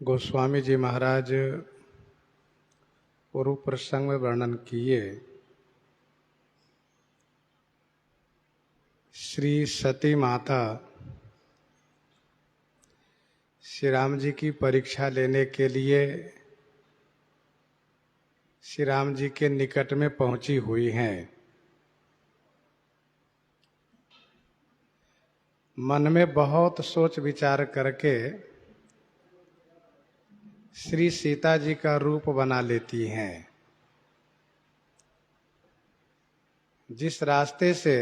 गोस्वामी जी महाराज पूर्व प्रसंग में वर्णन किए श्री सती माता श्री राम जी की परीक्षा लेने के लिए श्री राम जी के निकट में पहुंची हुई हैं। मन में बहुत सोच विचार करके श्री सीता जी का रूप बना लेती हैं। जिस रास्ते से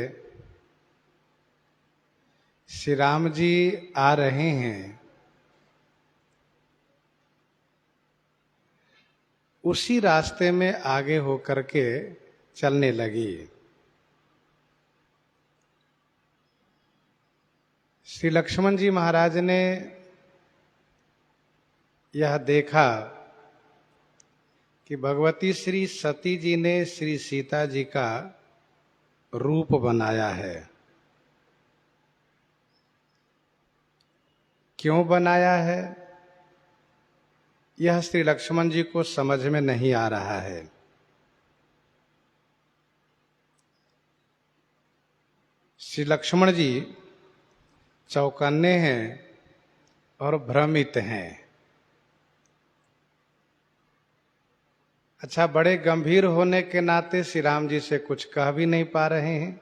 श्री राम जी आ रहे हैं उसी रास्ते में आगे होकर के चलने लगी। श्री लक्ष्मण जी महाराज ने यह देखा कि भगवती श्री सती जी ने श्री सीता जी का रूप बनाया है। क्यों बनाया है यह श्री लक्ष्मण जी को समझ में नहीं आ रहा है। श्री लक्ष्मण जी चौकन्ने हैं और भ्रमित हैं। अच्छा, बड़े गंभीर होने के नाते श्री राम जी से कुछ कह भी नहीं पा रहे हैं।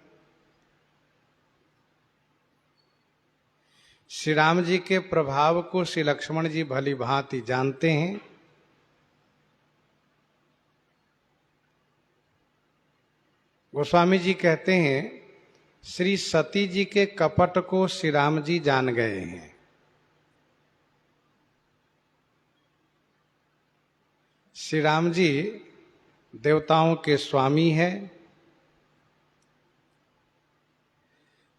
श्री राम जी के प्रभाव को श्री लक्ष्मण जी भली भांति जानते हैं। गोस्वामी जी कहते हैं श्री सती जी के कपट को श्री राम जी जान गए हैं। श्री राम जी देवताओं के स्वामी हैं।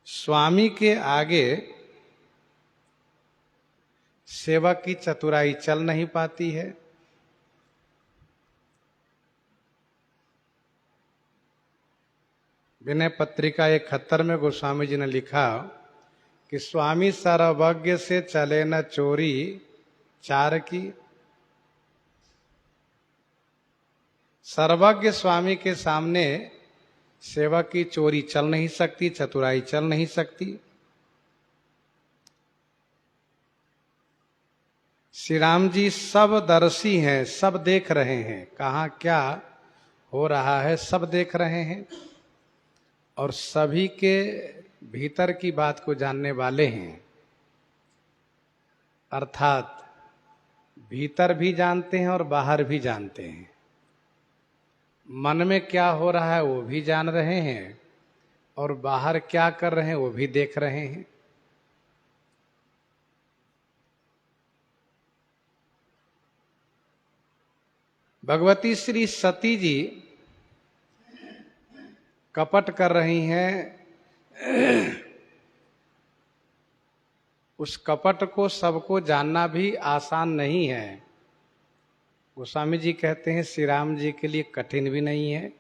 स्वामी के आगे सेवक की चतुराई चल नहीं पाती है। विनय पत्रिका 71 में गोस्वामी जी ने लिखा कि स्वामी सर्वज्ञ से चले न चोरी चार की। सर्वज्ञ स्वामी के सामने सेवक की चोरी चल नहीं सकती, चतुराई चल नहीं सकती। श्री राम जी सब दर्शी हैं, सब देख रहे हैं, कहाँ क्या हो रहा है सब देख रहे हैं और सभी के भीतर की बात को जानने वाले हैं। अर्थात भीतर भी जानते हैं और बाहर भी जानते हैं। मन में क्या हो रहा है वो भी जान रहे हैं और बाहर क्या कर रहे हैं वो भी देख रहे हैं। भगवती श्री सती जी कपट कर रही हैं। उस कपट को सबको जानना भी आसान नहीं है। गोस्वामी जी कहते हैं श्री राम जी के लिए कठिन भी नहीं है,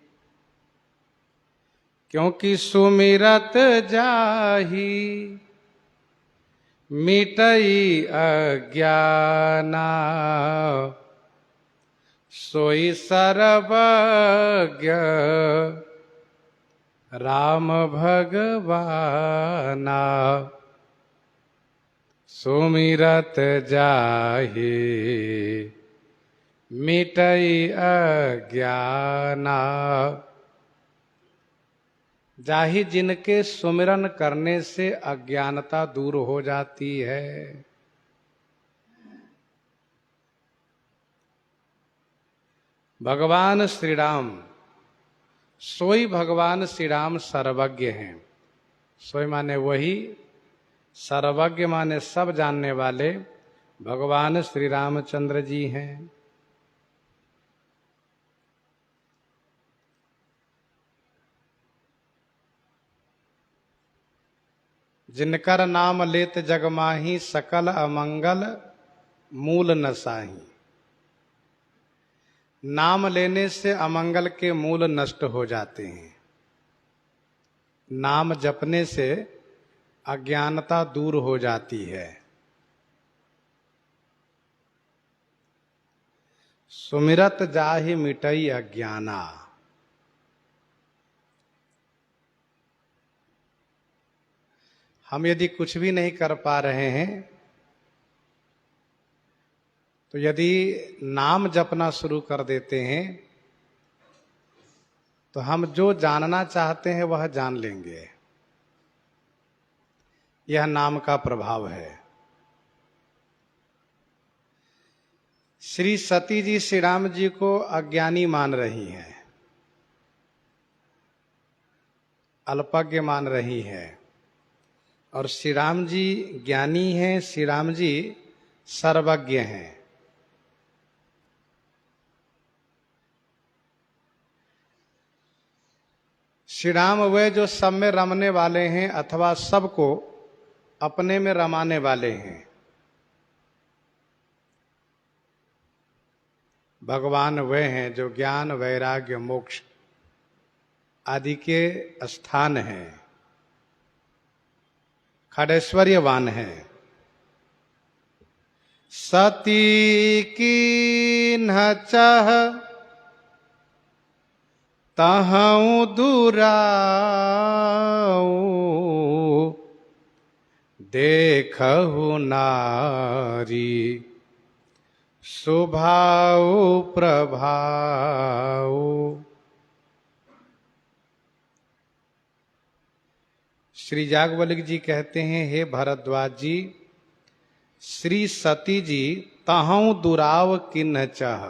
क्योंकि सुमिरत जाहि मिटई अज्ञाना सोई सर्वज्ञ राम भगवाना। सुमिरत जाहि मिटई अज्ञाना। जाहि जिनके सुमिरन करने से अज्ञानता दूर हो जाती है। भगवान श्री राम सोई भगवान श्री राम सर्वज्ञ हैं। सोई माने वही, सर्वज्ञ माने सब जानने वाले भगवान श्री रामचंद्र जी हैं। जिनकर नाम लेत जगमाही सकल अमंगल मूल नसाही। नाम लेने से अमंगल के मूल नष्ट हो जाते हैं। नाम जपने से अज्ञानता दूर हो जाती है। सुमिरत जाहि मिटई अज्ञाना। हम यदि कुछ भी नहीं कर पा रहे हैं तो यदि नाम जपना शुरू कर देते हैं तो हम जो जानना चाहते हैं वह जान लेंगे। यह नाम का प्रभाव है। श्री सती जी श्री राम जी को अज्ञानी मान रही हैं, अल्पज्ञ मान रही हैं, और श्री राम जी ज्ञानी हैं, श्री राम जी सर्वज्ञ हैं। श्री राम वे जो सब में रमने वाले हैं अथवा सबको अपने में रमाने वाले हैं। भगवान वे हैं जो ज्ञान वैराग्य मोक्ष आदि के स्थान हैं, खड़ैश्वर्यवान हैं। सती की न चाह तहु दुराऊ, देखहु नारी स्वभाव प्रभाव। श्री याज्ञवल्क्य जी कहते हैं, हे भरद्वाज जी, श्री सती जी तहु दुराव किन्ह चाह।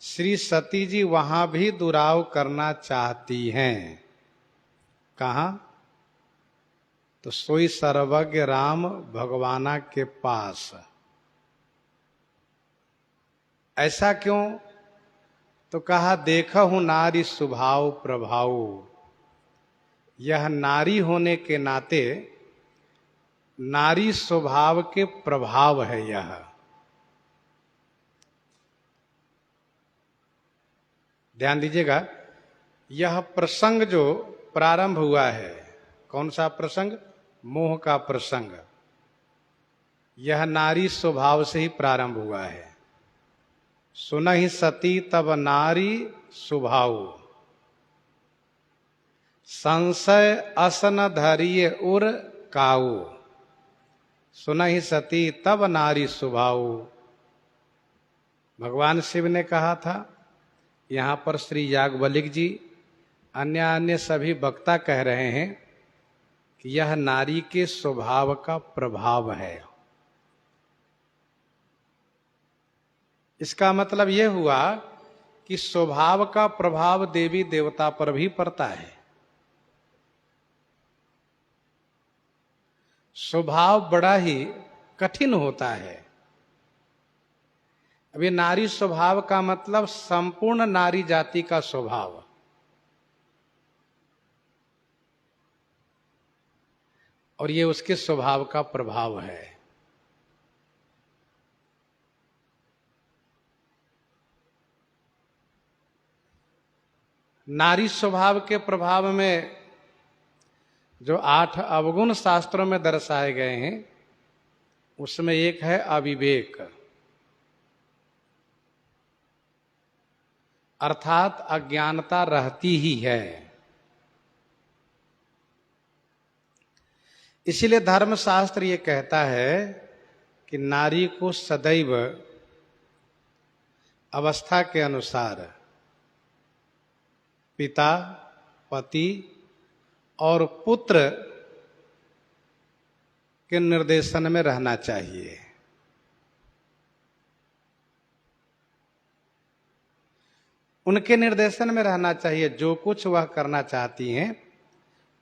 श्री सती जी वहां भी दुराव करना चाहती हैं। कहाँ? तो सोई सर्वज्ञ राम भगवाना के पास। ऐसा क्यों? तो कहा, देखहु नारी स्वभाव प्रभाव। यह नारी होने के नाते नारी स्वभाव के प्रभाव है। यह ध्यान दीजिएगा, यह प्रसंग जो प्रारंभ हुआ है, कौन सा प्रसंग? मोह का प्रसंग। यह नारी स्वभाव से ही प्रारंभ हुआ है। सुनहि सती तब नारी स्वभाव, संशय असन धरिय उर काऊ। सुनहि सती तब नारी स्वभाव। भगवान शिव ने कहा था। यहाँ पर श्री याज्ञवल्क्य जी अन्य सभी वक्ता कह रहे हैं कि यह नारी के स्वभाव का प्रभाव है। इसका मतलब यह हुआ कि स्वभाव का प्रभाव देवी देवता पर भी पड़ता है। स्वभाव बड़ा ही कठिन होता है। अभी नारी स्वभाव का मतलब संपूर्ण नारी जाति का स्वभाव। और ये उसके स्वभाव का प्रभाव है। नारी स्वभाव के प्रभाव में जो 8 अवगुण शास्त्रों में दर्शाए गए हैं, उसमें एक है अविवेक, अर्थात अज्ञानता रहती ही है। इसीलिए धर्मशास्त्र ये कहता है कि नारी को सदैव अवस्था के अनुसार पिता, पति और पुत्र के निर्देशन में रहना चाहिए। उनके निर्देशन में रहना चाहिए। जो कुछ वह करना चाहती हैं,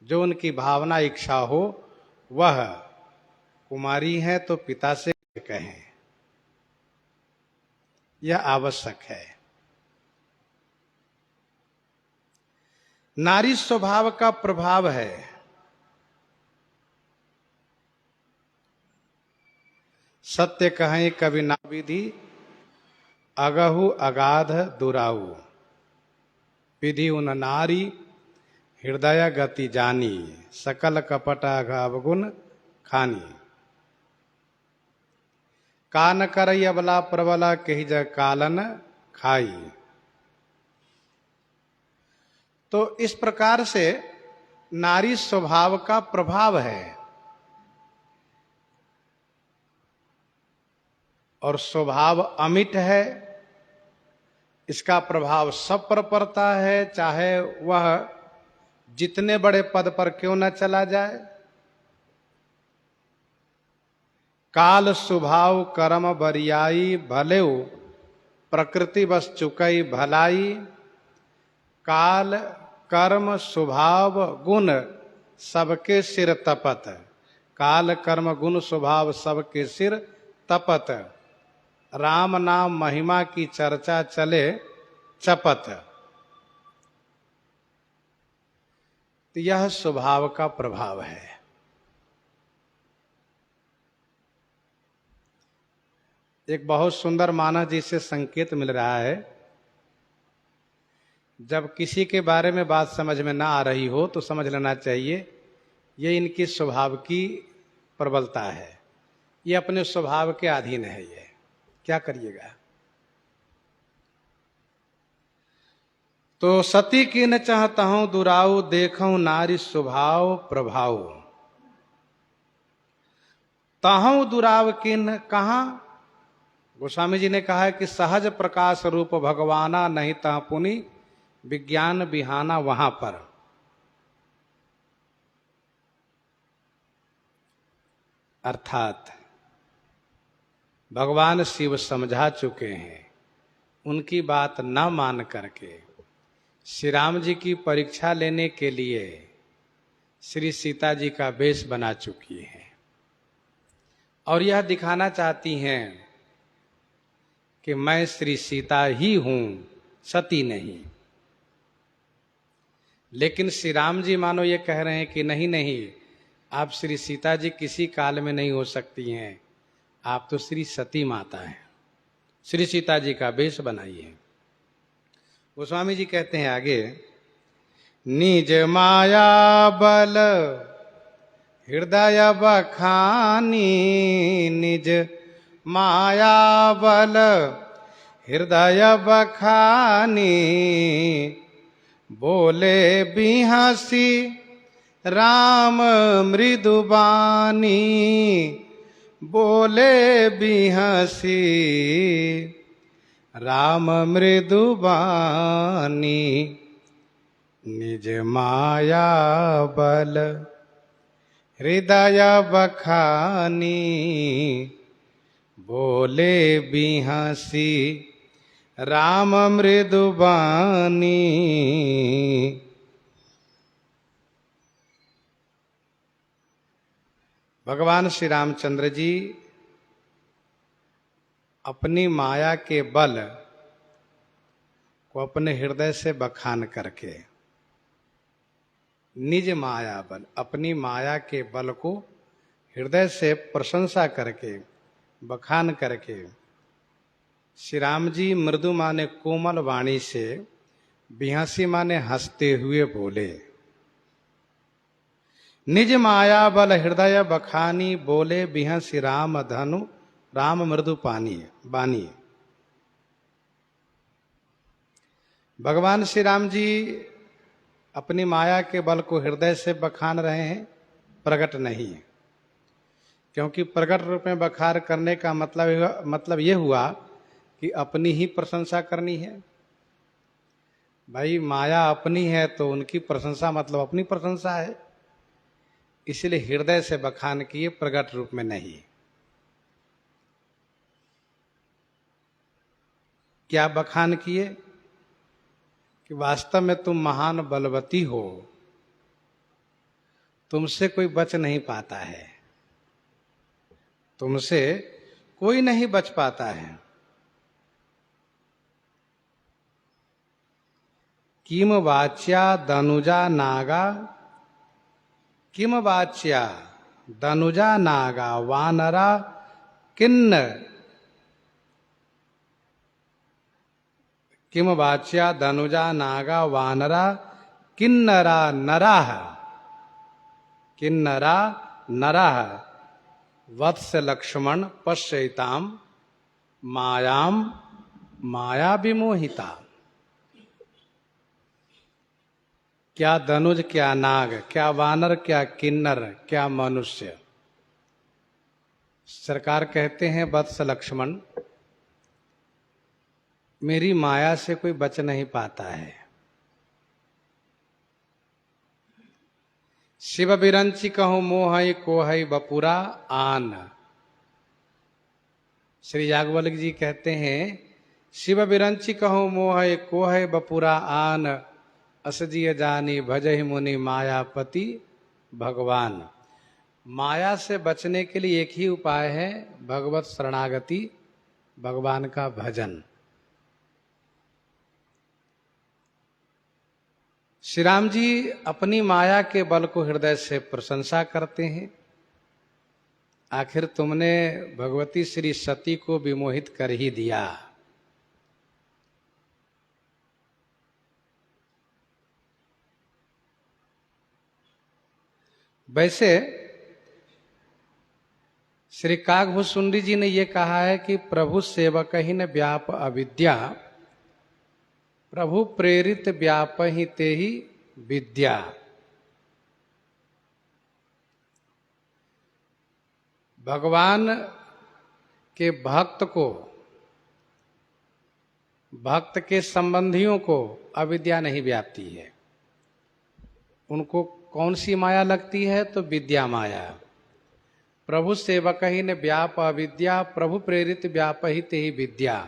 जो उनकी भावना इच्छा हो, वह कुमारी है तो पिता से कहें। यह आवश्यक है। नारी स्वभाव का प्रभाव है। सत्य कहें कभी ना विधि, अगहु अगाध दुराऊ। विधि उन नारी हृदय गति जानी, सकल कपट अवगुण खानी। कान करई अबला प्रबला कही जय कालन, खाई। तो इस प्रकार से नारी स्वभाव का प्रभाव है, और स्वभाव अमिट है। इसका प्रभाव सब पर पड़ता है, चाहे वह जितने बड़े पद पर क्यों न चला जाए। काल स्वभाव कर्म बरियाई, भले प्रकृति बस चुकई भलाई। काल कर्म स्वभाव गुण सबके सिर तपत। काल कर्म गुण स्वभाव सबके सिर तपत। राम नाम महिमा की चर्चा चले चपत। तो यह स्वभाव का प्रभाव है। एक बहुत सुंदर मानस जिससे संकेत मिल रहा है, जब किसी के बारे में बात समझ में ना आ रही हो तो समझ लेना चाहिए ये इनकी स्वभाव की प्रबलता है, ये अपने स्वभाव के अधीन है। ये क्या करिएगा। तो सती की न चाहता हूं दुराऊ, देखूं नारी स्वभाव प्रभाव। ताहू दुराव किन कहां। गोस्वामी जी ने कहा है कि सहज प्रकाश रूप भगवाना, नहीं तह पुनि विज्ञान बिहाना वहां पर। अर्थात भगवान शिव समझा चुके हैं, उनकी बात न मान करके श्री राम जी की परीक्षा लेने के लिए श्री सीता जी का वेश बना चुकी हैं, और यह दिखाना चाहती हैं कि मैं श्री सीता ही हूं, सती नहीं। लेकिन श्री राम जी मानो ये कह रहे हैं कि नहीं नहीं, आप श्री सीता जी किसी काल में नहीं हो सकती हैं, आप तो श्री सती माता हैं, श्री सीता जी का वेश बनाइए। गोस्वामी जी कहते हैं आगे, निज माया बल हृदय बखानी, निज माया बल हृदय बखानी। बोले बिहसी राम मृदुबानी, बोले बिहसी राम मृदुबानी। निज माया बल हृदय बखानी, बोले बिहसी राम मृदुबानी। भगवान श्री रामचंद्र जी अपनी माया के बल को अपने हृदय से बखान करके, निज माया बल, अपनी माया के बल को हृदय से प्रशंसा करके, बखान करके, श्री राम जी मृदु माने कोमल वाणी से, बिहसी माने हंसते हुए बोले। निज माया बल हृदय बखानी, बोले बिहसी राम धनु राम मृदु पानी बानी। भगवान श्री राम जी अपनी माया के बल को हृदय से बखान रहे हैं, प्रकट नहीं। क्योंकि प्रकट रूप में बखार करने का मतलब यह हुआ कि अपनी ही प्रशंसा करनी है। भाई माया अपनी है तो उनकी प्रशंसा मतलब अपनी प्रशंसा है, इसलिए हृदय से बखान किए, प्रकट रूप में नहीं। क्या बखान किए कि वास्तव में तुम महान बलवती हो, तुमसे कोई बच नहीं पाता है, तुमसे कोई नहीं बच पाता है। किम वाच्या दनुजा नागा, किम वाच्या दनुजा नागा वानरा किन्न। किम वाच्या दनुजा नागा वानरा किन्नरा नराः, किन्नरा नराः वत्स लक्ष्मण पश्यताम मायाम माया विमोहिता। क्या धनुज, क्या नाग, क्या वानर, क्या किन्नर, क्या मनुष्य। सरकार कहते हैं, वत्स लक्ष्मण, मेरी माया से कोई बच नहीं पाता है। शिव बिरंची कहूं मोह कोहई बपुरा आन। श्री याज्ञवल्क्य जी कहते हैं, शिव बिरंची कहूं मोह कोहई बपुरा आन, असजिय जानी भजहि मुनि मायापति भगवान। माया से बचने के लिए एक ही उपाय है, भगवत शरणागति, भगवान का भजन। श्री राम जी अपनी माया के बल को हृदय से प्रशंसा करते हैं। आखिर तुमने भगवती श्री सती को विमोहित कर ही दिया। वैसे श्री काकभूषुंडी जी ने यह कहा है कि प्रभु सेवक ही न व्याप अविद्या, प्रभु प्रेरित व्याप ही ते ही विद्या। भगवान के भक्त को, भक्त के संबंधियों को अविद्या नहीं व्यापती है। उनको कौन सी माया लगती है? तो विद्या माया। प्रभु सेवक ही ने व्याप अविद्या, प्रभु प्रेरित व्याप ही ते ही विद्या।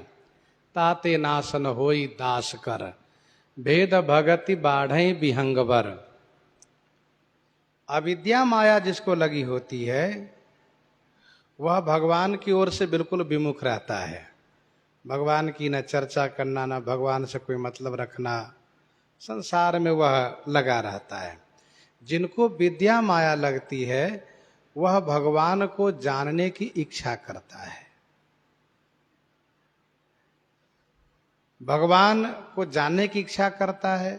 ताते नासन होई दास कर, भेद भगति बाढ़ई विहंगवर। अविद्या माया जिसको लगी होती है वह भगवान की ओर से बिल्कुल विमुख रहता है। भगवान की न चर्चा करना, न भगवान से कोई मतलब रखना, संसार में वह लगा रहता है। जिनको विद्या माया लगती है वह भगवान को जानने की इच्छा करता है, भगवान को जानने की इच्छा करता है,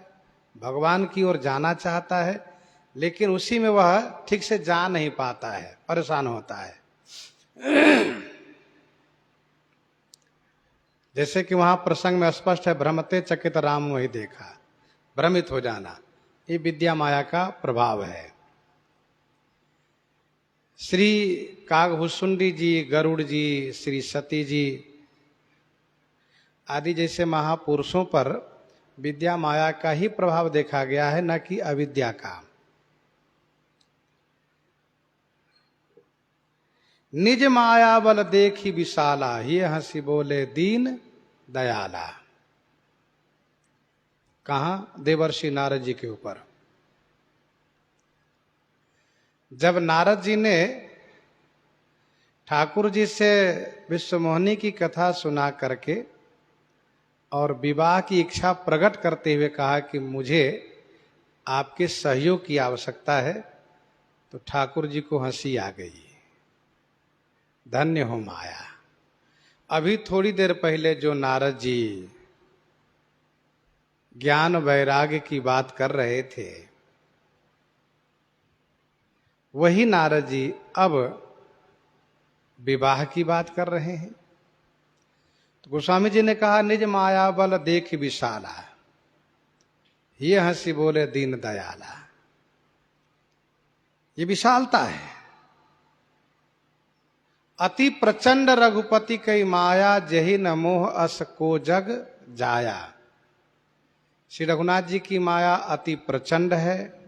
भगवान की ओर जाना चाहता है, लेकिन उसी में वह ठीक से जा नहीं पाता है, परेशान होता है। जैसे कि वहां प्रसंग में स्पष्ट है, भ्रमते चकित राम वही देखा। भ्रमित हो जाना ये विद्या माया का प्रभाव है। श्री काकभूषुंडी जी, गरुड़ जी, श्री सती जी आदि जैसे महापुरुषों पर विद्या माया का ही प्रभाव देखा गया है, न कि अविद्या का। निज माया बल देखी विशाला, ये हंसी बोले दीन दयाला। कहां? देवर्षि नारद जी के ऊपर। जब नारद जी ने ठाकुर जी से विश्वमोहिनी की कथा सुना करके और विवाह की इच्छा प्रकट करते हुए कहा कि मुझे आपके सहयोग की आवश्यकता है, तो ठाकुर जी को हंसी आ गई। धन्य हो माया। अभी थोड़ी देर पहले जो नारद जी ज्ञान वैराग्य की बात कर रहे थे, वही नारद जी अब विवाह की बात कर रहे हैं। तो गोस्वामी जी ने कहा, निज माया बल देख विशाला, ये हंसी बोले दीन दयाला। ये विशालता है। अति प्रचंड रघुपति कई माया, जही न मोह अस को जग जाया। श्री रघुनाथ जी की माया अति प्रचंड है।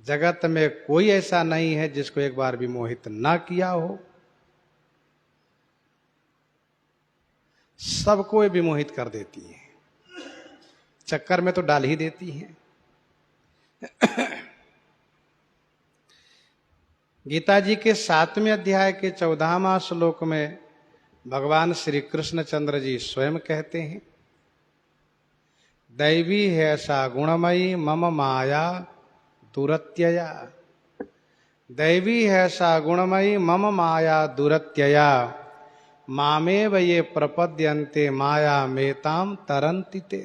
जगत में कोई ऐसा नहीं है जिसको एक बार भी मोहित ना किया हो। सबको विमोहित कर देती है, चक्कर में तो डाल ही देती है। गीता जी के 7वें अध्याय के 14वां श्लोक में भगवान श्री कृष्णचंद्र जी स्वयं कहते हैं, दैवी है ऐसा गुणमयी मम माया दुरत्यया। दैवी है ऐसा गुणमयी मम माया दुरत्यया, मामेव ये प्रपद्यन्ते माया मेताम तरन्ति ते।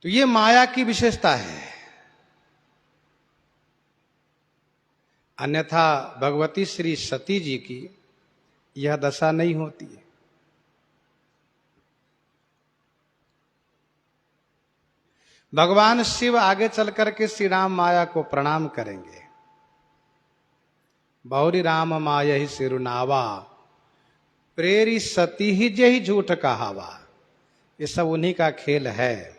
तो ये माया की विशेषता है। अन्यथा भगवती श्री सती जी की यह दशा नहीं होती है। भगवान शिव आगे चल करके श्री राम माया को प्रणाम करेंगे। बहुरी राम माया ही सिरुनावा, प्रेरी सती ही जही झूठ कहावा। ये सब उन्हीं का खेल है।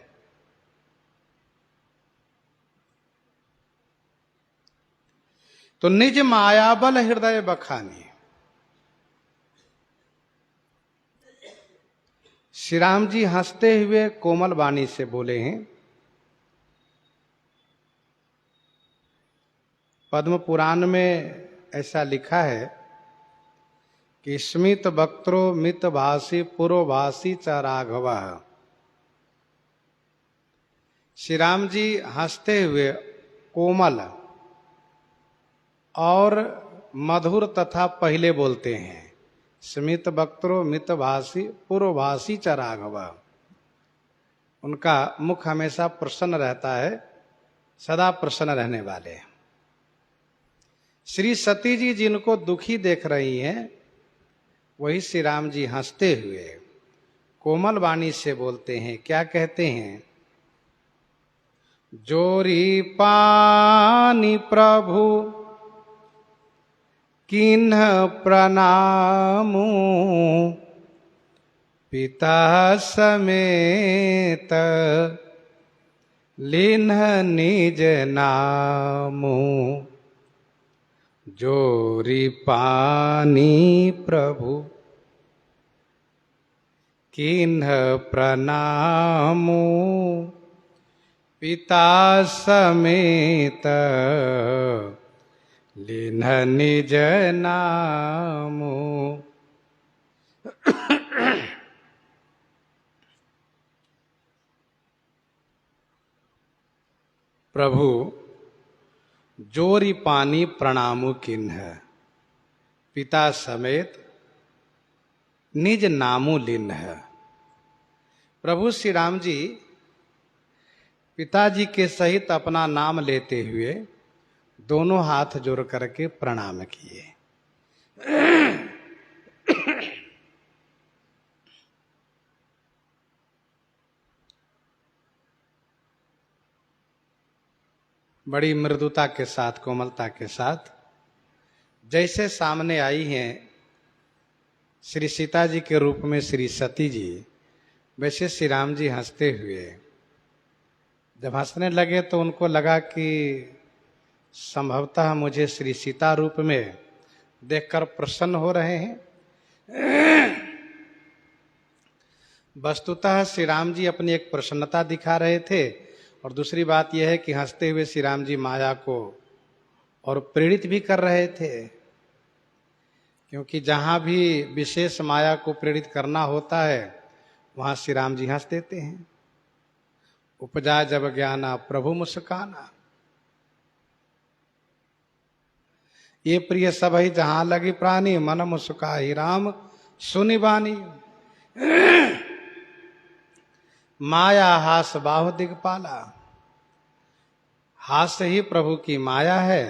तो निज माया बल हृदय बखानी, श्री राम जी हंसते हुए कोमल वाणी से बोले हैं। पद्म पुराण में ऐसा लिखा है कि स्मित वक्त्रो मित भाषी पुरोभाषी च राघव। श्री राम जी हंसते हुए कोमल और मधुर तथा पहले बोलते हैं। स्मित वक्त्रो मित भाषी पुरोभाषी च राघव। उनका मुख हमेशा प्रसन्न रहता है, सदा प्रसन्न रहने वाले। श्री सती जी जिनको दुखी देख रही हैं, वही श्री राम जी हंसते हुए कोमल वाणी से बोलते हैं। क्या कहते हैं? जोरी पानी प्रभु किन्ह प्रणामू, पिता समेत लिन्ह निज नामू। जोरी पानी प्रभु किन्ह प्रणामू, पिता समेत लिन्ह निज नामू। प्रभु जोरी पानी प्रणामु किन्ह, पिता समेत निज नामु लिन्ह। प्रभु श्री राम जी पिताजी के सहित अपना नाम लेते हुए दोनों हाथ जोड़ करके प्रणाम किए। बड़ी मृदुता के साथ, कोमलता के साथ, जैसे सामने आई हैं श्री सीता जी के रूप में श्री सती जी, वैसे श्री राम जी हंसते हुए जब हंसने लगे तो उनको लगा कि संभवतः मुझे श्री सीता रूप में देखकर प्रसन्न हो रहे हैं। वस्तुतः श्री राम जी अपनी एक प्रसन्नता दिखा रहे थे, और दूसरी बात यह है कि हंसते हुए श्री राम जी माया को और प्रेरित भी कर रहे थे, क्योंकि जहां भी विशेष माया को प्रेरित करना होता है वहां श्री राम जी हंस देते हैं। उपजा जब ज्ञाना प्रभु मुस्काना, ये प्रिय सभई जहां लगी प्राणी, मन मुस्काई राम सुनि बानी। माया हास बाहु दिगपाला, हास्य ही प्रभु की माया है।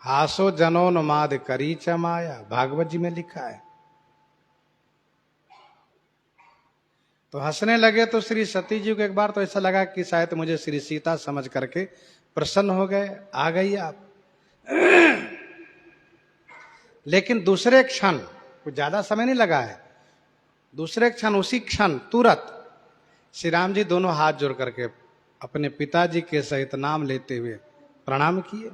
हासो जनोन्माद करी च माया, भागवत जी में लिखा है। तो हंसने लगे तो श्री सती जी को एक बार तो ऐसा लगा कि शायद मुझे श्री सीता समझ करके प्रसन्न हो गए, आ गई आप। लेकिन दूसरे क्षण, कुछ ज्यादा समय नहीं लगा है, दूसरे क्षण, उसी क्षण तुरंत श्री राम जी दोनों हाथ जोड़ करके अपने पिताजी के सहित नाम लेते हुए प्रणाम किए।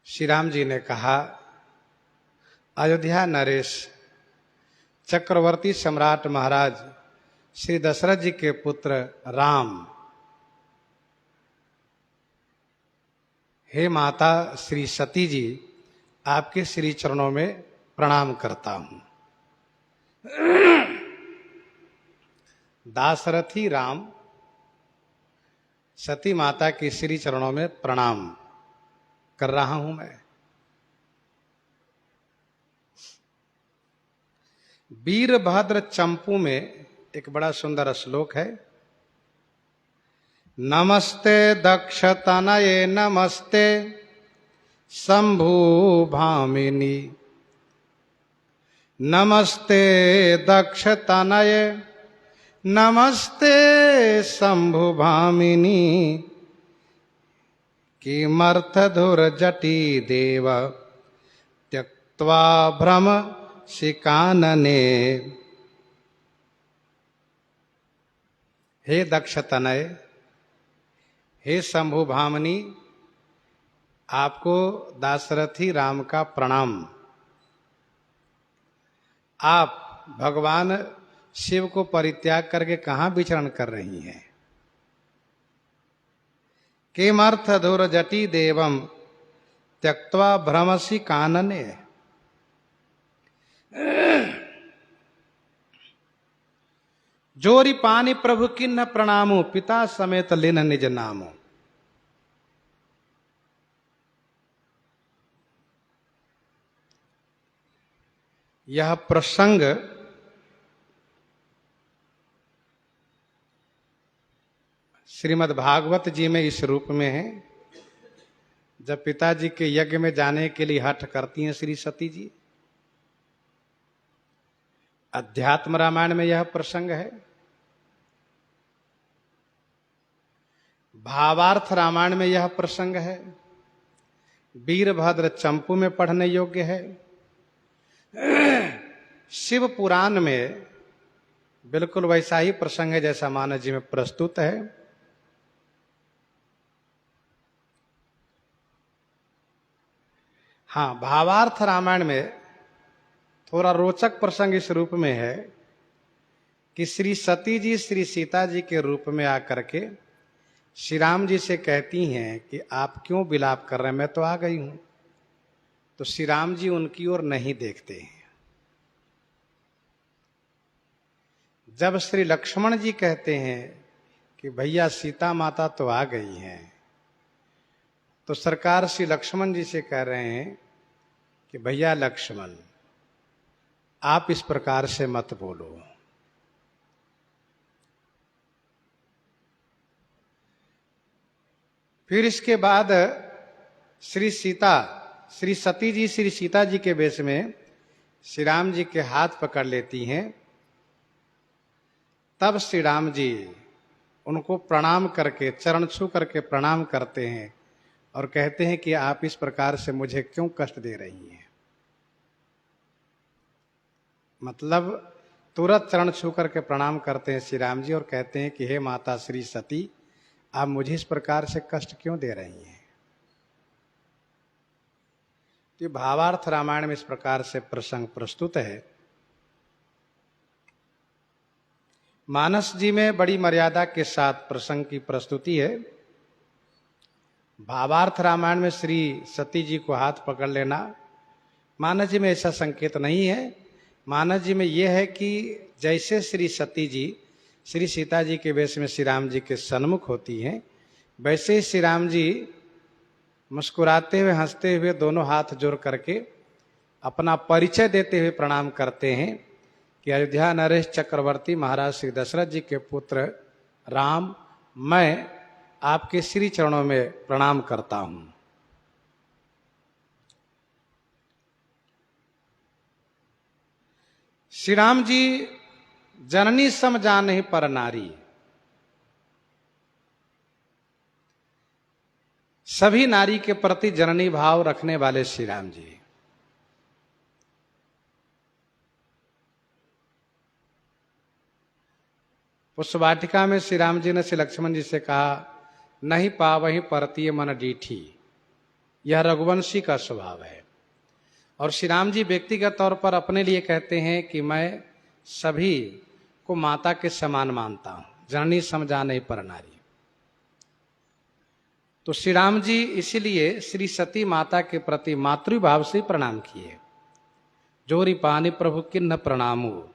श्री राम जी ने कहा, अयोध्या नरेश, चक्रवर्ती सम्राट महाराज श्री दशरथ जी के पुत्र राम, हे माता श्री सती जी, आपके श्री चरणों में प्रणाम करता हूं। दासरथी राम सती माता के श्री चरणों में प्रणाम कर रहा हूं मैं। वीरभद्र चंपू में एक बड़ा सुंदर श्लोक है नमस्ते दक्षतनये नमस्ते शंभुभामिनी। नमस्ते दक्षतनये नमस्ते शंभुभामिनी। किमर्थधुर्जटी देव त्यक्त्वा भ्रमशिकानने। हे दक्षतनय, हे शंभुभामिनी, आपको दाशरथी राम का प्रणाम। आप भगवान शिव को परित्याग करके कहाँ विचरण कर रही हैं? किमर्थधुर्जटी देवम त्यक्त्वा भ्रमसि कानने। जोरी पानी प्रभु किन्न प्रणामो पिता समेत लिन निज नामो। यह प्रसंग श्रीमद् भागवत जी में इस रूप में है। जब पिताजी के यज्ञ में जाने के लिए हठ करती हैं श्री सती जी। अध्यात्म रामायण में यह प्रसंग है। भावार्थ रामायण में यह प्रसंग है। वीरभद्र चंपू में पढ़ने योग्य है। शिव पुराण में बिल्कुल वैसा ही प्रसंग है जैसा मानस जी में प्रस्तुत है। हाँ, भावार्थ रामायण में थोड़ा रोचक प्रसंग इस रूप में है कि श्री सती जी श्री सीता जी के रूप में आकर के श्री राम जी से कहती हैं कि आप क्यों विलाप कर रहे हैं, मैं तो आ गई हूं। तो श्री राम जी उनकी ओर नहीं देखते हैं। जब श्री लक्ष्मण जी कहते हैं कि भैया सीता माता तो आ गई हैं, तो सरकार श्री लक्ष्मण जी से कह रहे हैं कि भैया लक्ष्मण, आप इस प्रकार से मत बोलो। फिर इसके बाद श्री सती जी श्री सीता जी के वेश में श्री राम जी के हाथ पकड़ लेती हैं। तब श्री राम जी उनको प्रणाम करके चरण छू करके प्रणाम करते हैं और कहते हैं कि आप इस प्रकार से मुझे क्यों कष्ट दे रही हैं। मतलब तुरंत चरण छू करके प्रणाम करते हैं श्री राम जी और कहते हैं कि हे माता श्री सती, आप मुझे इस प्रकार से कष्ट क्यों दे रही हैं। तो भावार्थ रामायण में इस प्रकार से प्रसंग प्रस्तुत है। मानस जी में बड़ी मर्यादा के साथ प्रसंग की प्रस्तुति है। भावार्थ रामायण में श्री सती जी को हाथ पकड़ लेना, मानस जी में ऐसा संकेत नहीं है। मानस जी में यह है कि जैसे श्री सती जी श्री सीता जी के वेश में श्री राम जी के सन्मुख होती हैं, वैसे ही श्री राम जी मुस्कुराते हुए हंसते हुए दोनों हाथ जोड़ करके अपना परिचय देते हुए प्रणाम करते हैं कि अयोध्या नरेश चक्रवर्ती महाराज श्री दशरथ जी के पुत्र राम, मैं आपके श्री चरणों में प्रणाम करता हूं। श्री राम जी जननी सम जानहि पर नारी, सभी नारी के प्रति जननी भाव रखने वाले श्री राम जी। पुष्पवाटिका में श्री राम जी ने श्री लक्ष्मण जी से कहा, नहीं पावहि परतीय मन डीठी। यह रघुवंशी का स्वभाव है। और श्री राम जी व्यक्तिगत तौर पर अपने लिए कहते हैं कि मैं सभी को माता के समान मानता हूं, जननी समझाने पर नारी। तो श्री राम जी इसीलिए श्री सती माता के प्रति मातृभाव से प्रणाम किए। जोरी पानी प्रभु किन्न प्रणामो,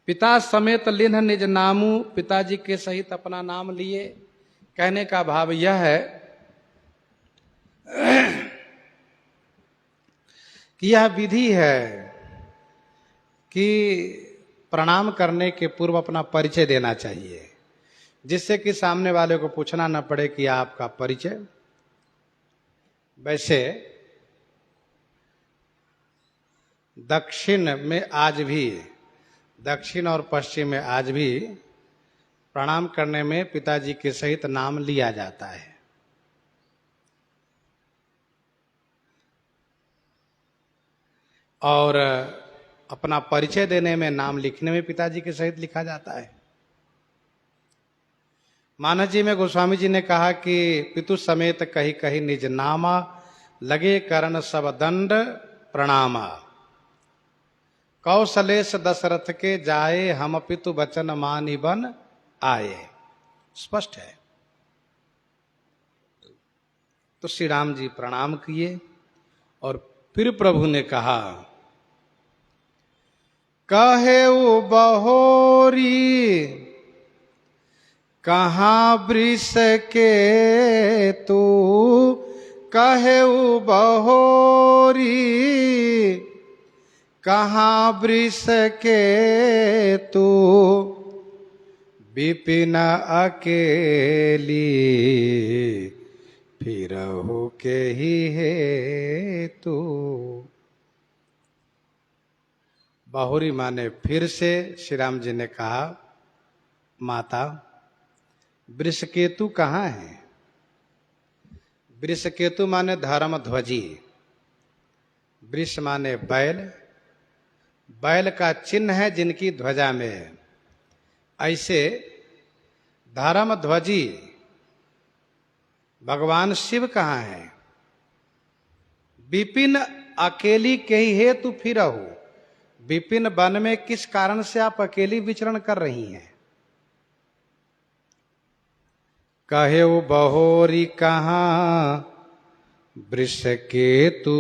पिता समेत लिन्ह निज नामू। पिताजी के सहित अपना नाम लिए। कहने का भाव यह है कि यह विधि है कि प्रणाम करने के पूर्व अपना परिचय देना चाहिए। जिससे कि सामने वाले को पूछना न पड़े कि आपका परिचय। वैसे दक्षिण में आज भी, दक्षिण और पश्चिम में आज भी प्रणाम करने में पिताजी के सहित नाम लिया जाता है। और अपना परिचय देने में, नाम लिखने में पिताजी के सहित लिखा जाता है। मानस जी में गोस्वामी जी ने कहा कि पितु समेत कही कही निज नामा, लगे करण सब दंड प्रणामा। कौशलेश दशरथ के जाए, हम पितु बचन मानि बन आए। स्पष्ट है। तो श्री राम जी प्रणाम किए और फिर प्रभु ने कहा, कहे बहोरी कहाँ वृष के तू, कहे बहोरी कहाँ वृष के तू, विपिन अकेली फिरहु के ही है तू। बहुरी माने फिर से श्री राम जी ने कहा, माता वृषकेतु कहाँ है? वृषकेतु माने धर्म ध्वजी, वृष माने बैल, बैल का चिन्ह है जिनकी ध्वजा में है। ऐसे धर्म ध्वजी भगवान शिव कहाँ है? विपिन अकेली के ही हेतु फिरहु। विपिन वन में किस कारण से आप अकेली विचरण कर रही हैं? कहे बहोरी कहाँ वृष केतु,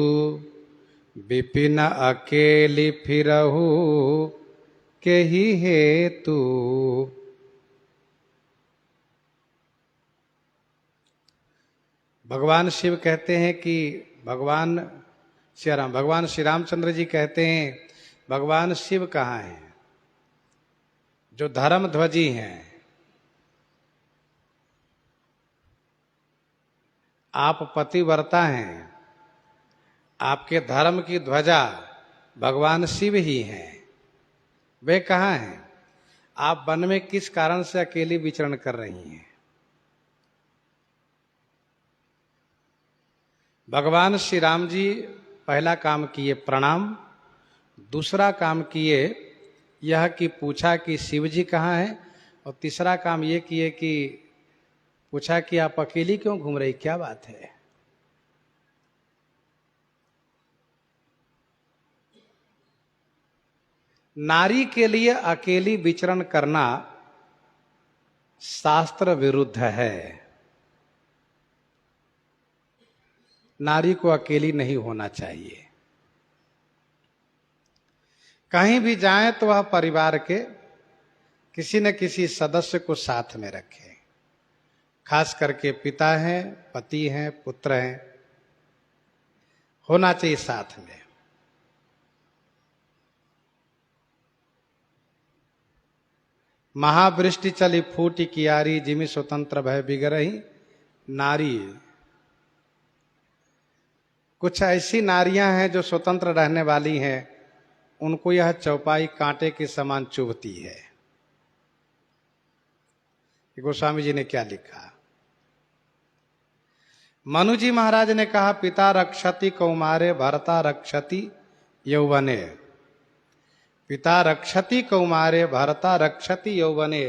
विपिन अकेली फिरहु के ही हेतु। भगवान शिव कहते हैं कि भगवान श्री रामचंद्र जी कहते हैं, भगवान शिव कहाँ हैं? जो धर्म ध्वजी हैं। आप पतिव्रता हैं, आपके धर्म की ध्वजा भगवान शिव ही हैं। वे कहाँ हैं? आप वन में किस कारण से अकेली विचरण कर रही हैं? भगवान श्री राम जी पहला काम किए प्रणाम, दूसरा काम किए यह कि पूछा कि शिव जी कहाँ हैं, और तीसरा काम ये किए कि पूछा कि आप अकेली क्यों घूम रही, क्या बात है? नारी के लिए अकेली विचरण करना शास्त्र विरुद्ध है। नारी को अकेली नहीं होना चाहिए। कहीं भी जाए तो वह परिवार के किसी न किसी सदस्य को साथ में रखे। खास करके पिता हैं, पति हैं, पुत्र हैं, होना चाहिए साथ में। महावृष्टि चली फूटी कियारी, जिमि स्वतंत्र भय बिगरही नारी। कुछ ऐसी नारियां हैं जो स्वतंत्र रहने वाली हैं, उनको यह चौपाई कांटे के समान चुभती है। गोस्वामी जी ने क्या लिखा? मनु जी महाराज ने कहा, पिता रक्षति कौमारे, भरता रक्षति यौवने। पिता रक्षति कौमारे, भरता रक्षति यौवने।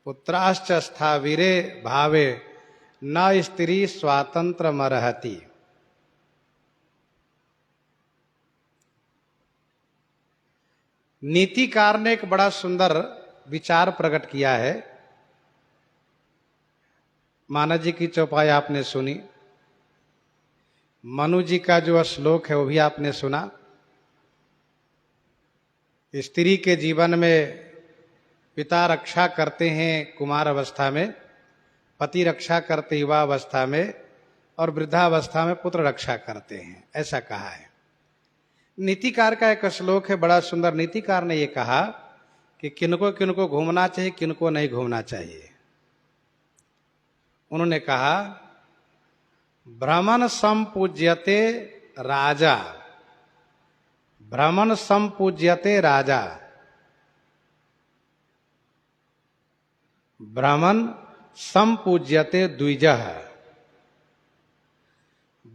पुत्राश्च स्थाविरे भावे, न स्त्री स्वातंत्र मरहति। नीतिकार ने एक बड़ा सुंदर विचार प्रकट किया है। मानस जी की चौपाई आपने सुनी, मनु जी का जो श्लोक है वो भी आपने सुना। स्त्री के जीवन में पिता रक्षा करते हैं कुमार अवस्था में, पति रक्षा करते युवा अवस्था में, और वृद्धावस्था में पुत्र रक्षा करते हैं, ऐसा कहा है। नीतिकार का एक श्लोक है बड़ा सुंदर। नीतिकार ने यह कहा कि किनको किनको घूमना चाहिए, किनको नहीं घूमना चाहिए। उन्होंने कहा भ्रमण संपूज्यते राजा, भ्रमण संपूज्यते राजा, भ्रमण संपूज्यते द्विजः,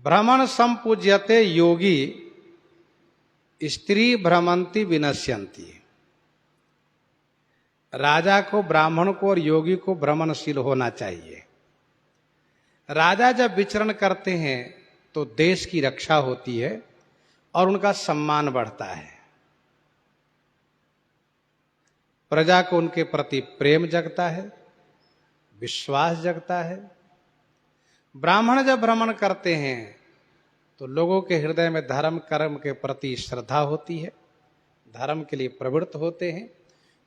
भ्रमण संपूज्यते योगी, स्त्री भ्रमंती विनश्यंती। राजा को, ब्राह्मण को और योगी को भ्रमणशील होना चाहिए। राजा जब विचरण करते हैं तो देश की रक्षा होती है और उनका सम्मान बढ़ता है, प्रजा को उनके प्रति प्रेम जगता है, विश्वास जगता है। ब्राह्मण जब भ्रमण करते हैं तो लोगों के हृदय में धर्म कर्म के प्रति श्रद्धा होती है, धर्म के लिए प्रवृत्त होते हैं।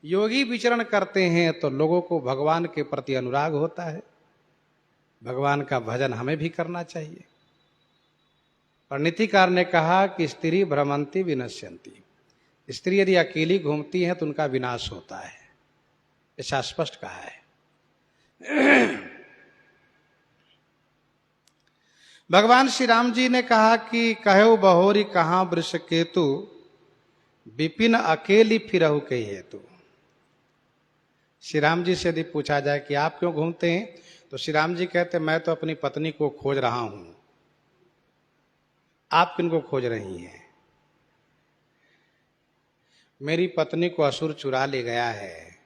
योगी विचरण करते हैं तो लोगों को भगवान के प्रति अनुराग होता है, भगवान का भजन हमें भी करना चाहिए। और नीतिकार ने कहा कि स्त्री भ्रमंती विनश्यंती, स्त्री यदि अकेली घूमती हैं तो उनका विनाश होता है, ऐसा स्पष्ट कहा है। भगवान श्री राम जी ने कहा कि कहो बहोरी कहाँ वृष केतु, विपिन अकेली फिरहु के हेतु। श्री राम जी से यदि पूछा जाए कि आप क्यों घूमते हैं, तो श्री राम जी कहते मैं तो अपनी पत्नी को खोज रहा हूं, आप किनको खोज रही हैं? मेरी पत्नी को असुर चुरा ले गया है,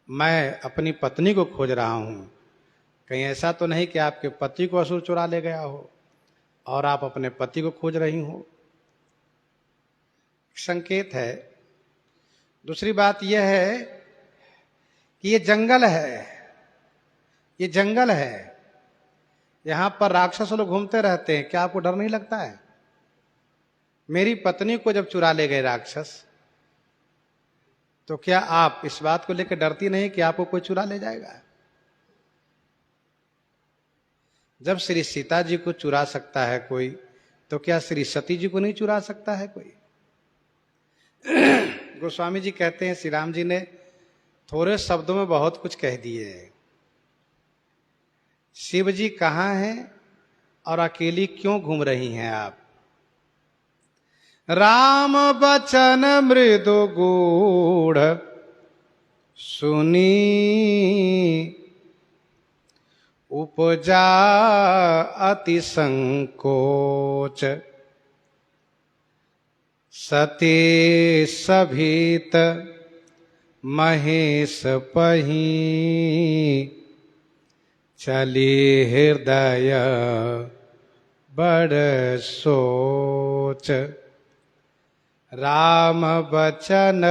मैं अपनी पत्नी को खोज रहा हूं। कहीं ऐसा तो नहीं कि आपके पति को असुर चुरा ले गया हो और आप अपने पति को खोज रही हो? संकेत है। दूसरी बात यह है कि ये जंगल है, ये जंगल है, यहां पर राक्षस लोग घूमते रहते हैं, क्या आपको डर नहीं लगता है? मेरी पत्नी को जब चुरा ले गए राक्षस, तो क्या आप इस बात को लेकर डरती नहीं कि आपको कोई चुरा ले जाएगा? जब श्री सीता जी को चुरा सकता है कोई, तो क्या श्री सती जी को नहीं चुरा सकता है कोई? गोस्वामी जी कहते हैं श्री राम जी ने थोड़े शब्दों में बहुत कुछ कह दिए। शिव जी कहाँ हैं और अकेली क्यों घूम रही हैं आप? राम बचन मृदु गूढ़ सुनी, उपजा अति संकोच, सती सभीत महेश पही, चली हृदय बड़ सोच। राम बचन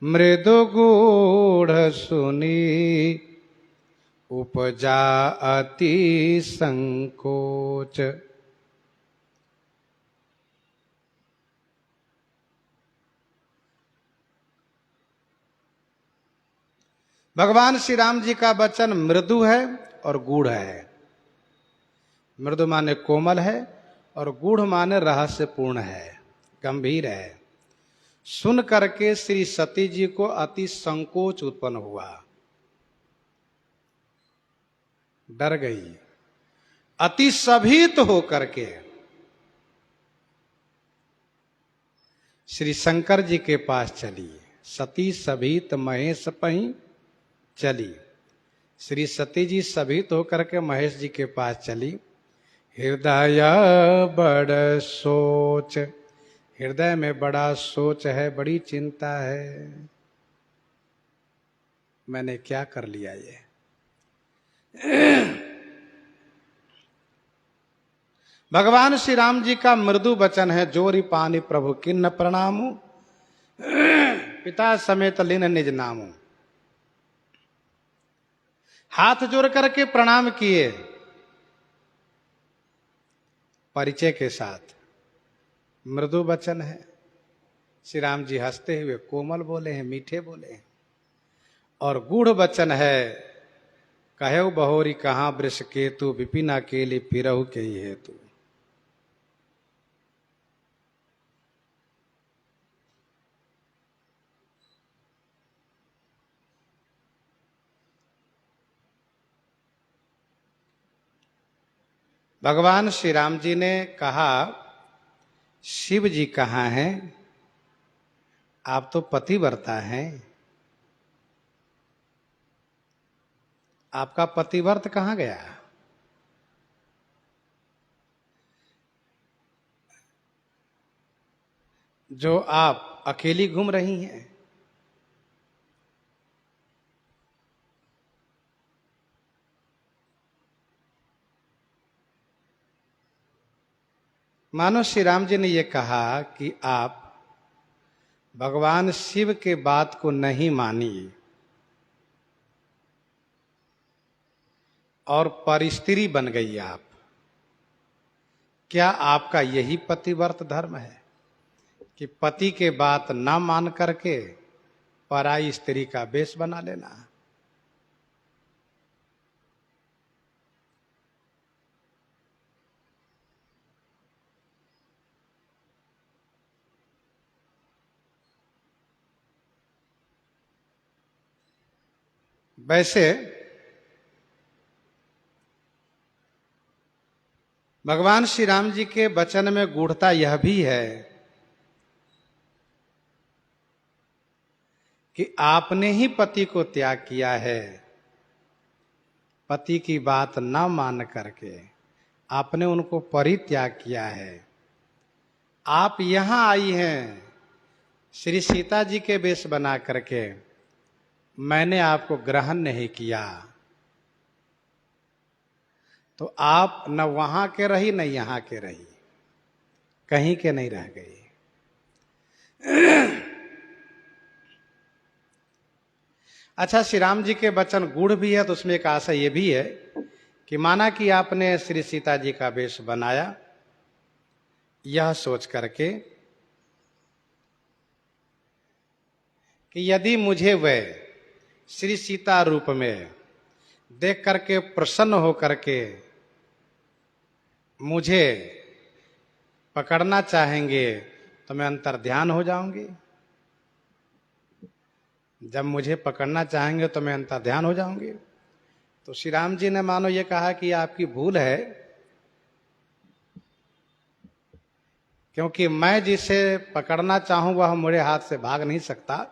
मृदु गूढ़ सुनी, उपजा अति संकोच। भगवान श्री राम जी का वचन मृदु है और गूढ़ है। मृदु माने कोमल है और गूढ़ माने रहस्यपूर्ण है, गंभीर है। सुन करके श्री सती जी को अति संकोच उत्पन्न हुआ, डर गई, अति सभीत हो करके श्री शंकर जी के पास चली। सती सभीत महेश पही चली। श्री सती जी सभीत होकर के महेश जी के पास चली। हृदय बड़ सोच, हृदय में बड़ा सोच है, बड़ी चिंता है, मैंने क्या कर लिया ये। भगवान श्री राम जी का मृदु वचन है, जोरी पानी प्रभु किन्न प्रणामु, पिता समेत लीन निज नामु। हाथ जोड़ करके प्रणाम किए परिचय के साथ। मृदु वचन है। श्री राम जी हंसते हुए कोमल बोले हैं, मीठे बोले हैं। और गूढ़ वचन है, कहो बहोरी कहाँ वृष केतु, विपिन अकेली फिरहु के ही हेतु। भगवान श्री राम जी ने कहा, शिव जी कहाँ हैं? आप तो पतिव्रता हैं, आपका पतिव्रत कहाँ गया? जो आप अकेली घूम रही हैं। मानो श्री राम जी ने यह कहा कि आप भगवान शिव के बात को नहीं मानिए और परस्त्री बन गई आप। क्या आपका यही पतिव्रत धर्म है कि पति के बात ना मान करके पराई स्त्री का वेश बना लेना? वैसे भगवान श्री राम जी के वचन में गूढ़ता यह भी है कि आपने ही पति को त्याग किया है। पति की बात ना मान करके आपने उनको परित्याग किया है। आप यहां आई हैं श्री सीता जी के वेश बना करके, मैंने आपको ग्रहण नहीं किया, तो आप न वहां के रही न यहां के रही, कहीं के नहीं रह गई। अच्छा, श्री राम जी के वचन गूढ़ भी है तो उसमें एक आशा ये भी है कि माना कि आपने श्री सीता जी का वेश बनाया, यह सोच करके कि यदि मुझे वह श्री सीता रूप में देख करके प्रसन्न हो करके मुझे पकड़ना चाहेंगे तो मैं अंतर्ध्यान हो जाऊंगी। जब मुझे पकड़ना चाहेंगे तो मैं अंतर्ध्यान हो जाऊंगी। तो श्री राम जी ने मानो ये कहा कि आपकी भूल है, क्योंकि मैं जिसे पकड़ना चाहूं वह मेरे हाथ से भाग नहीं सकता।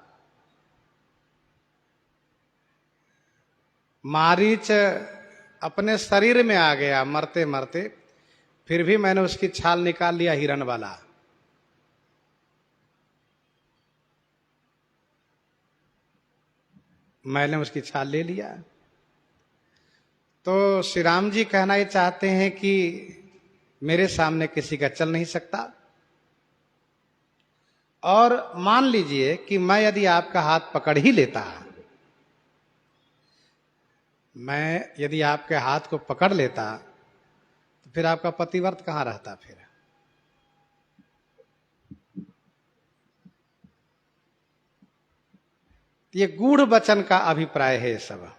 मारीच अपने शरीर में आ गया मरते मरते, फिर भी मैंने उसकी छाल निकाल लिया हिरण वाला। मैंने उसकी छाल ले लिया। तो श्री राम जी कहना ये चाहते हैं कि मेरे सामने किसी का चल नहीं सकता। और मान लीजिए कि मैं यदि आपका हाथ पकड़ ही लेता, मैं यदि आपके हाथ को पकड़ लेता, तो फिर आपका पतिव्रत कहां रहता? फिर ये गूढ़ वचन का अभिप्राय है। सब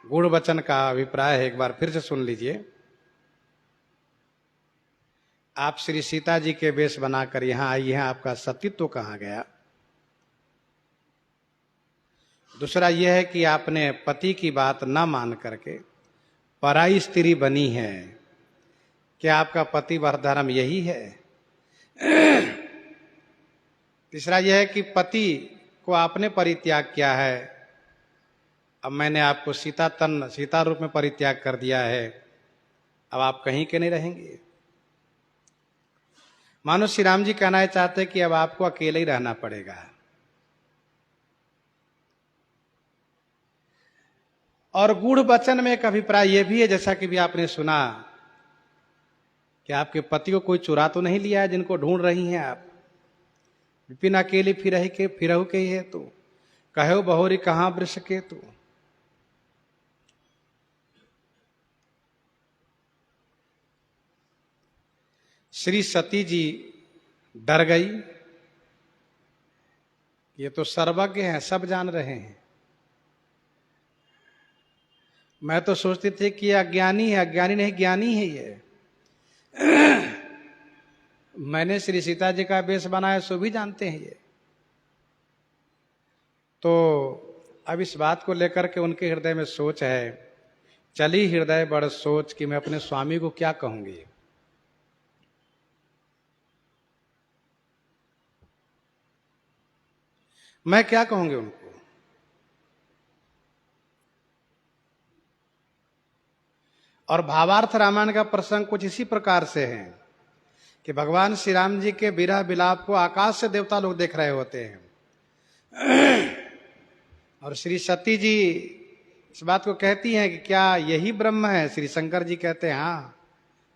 गूढ़ वचन का अभिप्राय है। एक बार फिर से सुन लीजिए। आप श्री सीता जी के वेश बनाकर यहां आई हैं, आपका सतीत्व कहां गया? दूसरा यह है कि आपने पति की बात न मान करके पराई स्त्री बनी है। क्या आपका पतिव्रत धर्म यही है? तीसरा यह है कि पति को आपने परित्याग किया है, अब मैंने आपको सीता रूप में परित्याग कर दिया है, अब आप कहीं के नहीं रहेंगे। मानो श्री राम जी कहना चाहते कि अब आपको अकेले ही रहना पड़ेगा। और गूढ़ वचन में एक अभिप्राय यह भी है, जैसा कि भी आपने सुना, कि आपके पति को कोई चुरा तो नहीं लिया है जिनको ढूंढ रही हैं आप। विपिन अकेले फिरहु के ही है तू, कहो बहुरी कहां वृष के तू। श्री सती जी डर गई। ये तो सर्वज्ञ हैं, सब जान रहे हैं। मैं तो सोचती थी कि अज्ञानी है, अज्ञानी नहीं ज्ञानी है ये। मैंने श्री सीता जी का वेश बनाया, सो भी जानते हैं ये। तो अब इस बात को लेकर के उनके हृदय में सोच है चली हृदय बड़ सोच कि मैं अपने स्वामी को क्या कहूंगी। मैं क्या कहूंगी उनको। और भावार्थ रामायण का प्रसंग कुछ इसी प्रकार से है कि भगवान श्री राम जी के विरह विलाप को आकाश से देवता लोग देख रहे होते हैं और श्री सती जी इस बात को कहती हैं कि क्या यही ब्रह्म है। श्री शंकर जी कहते हैं हाँ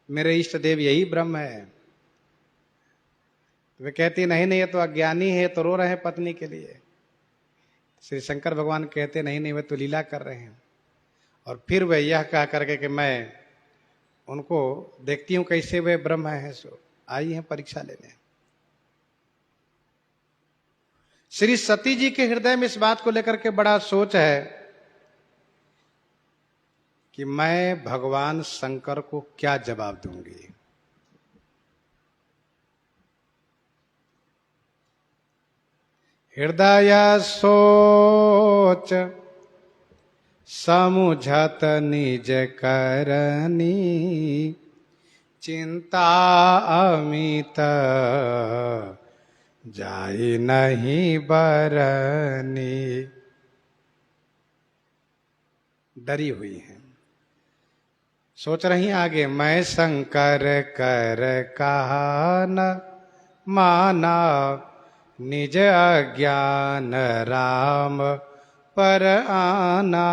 मेरे इष्ट देव यही ब्रह्म है। तो वे कहती नहीं नहीं ये तो अज्ञानी है, तो रो रहे हैं पत्नी के लिए। श्री शंकर भगवान कहते नहीं नहीं वे तो लीला कर रहे हैं। और फिर वह यह कह करके कि मैं उनको देखती हूं कैसे वे ब्रह्म है, सो आई हैं परीक्षा लेने। श्री सती जी के हृदय में इस बात को लेकर के बड़ा सोच है कि मैं भगवान शंकर को क्या जवाब दूंगी। हृदय सोच समुझत निज करनी, चिंता अमित जाई नहीं बरनी। डरी हुई है, सोच रही आगे मैं शंकर कर कहा न माना, निज अज्ञान राम पर आना।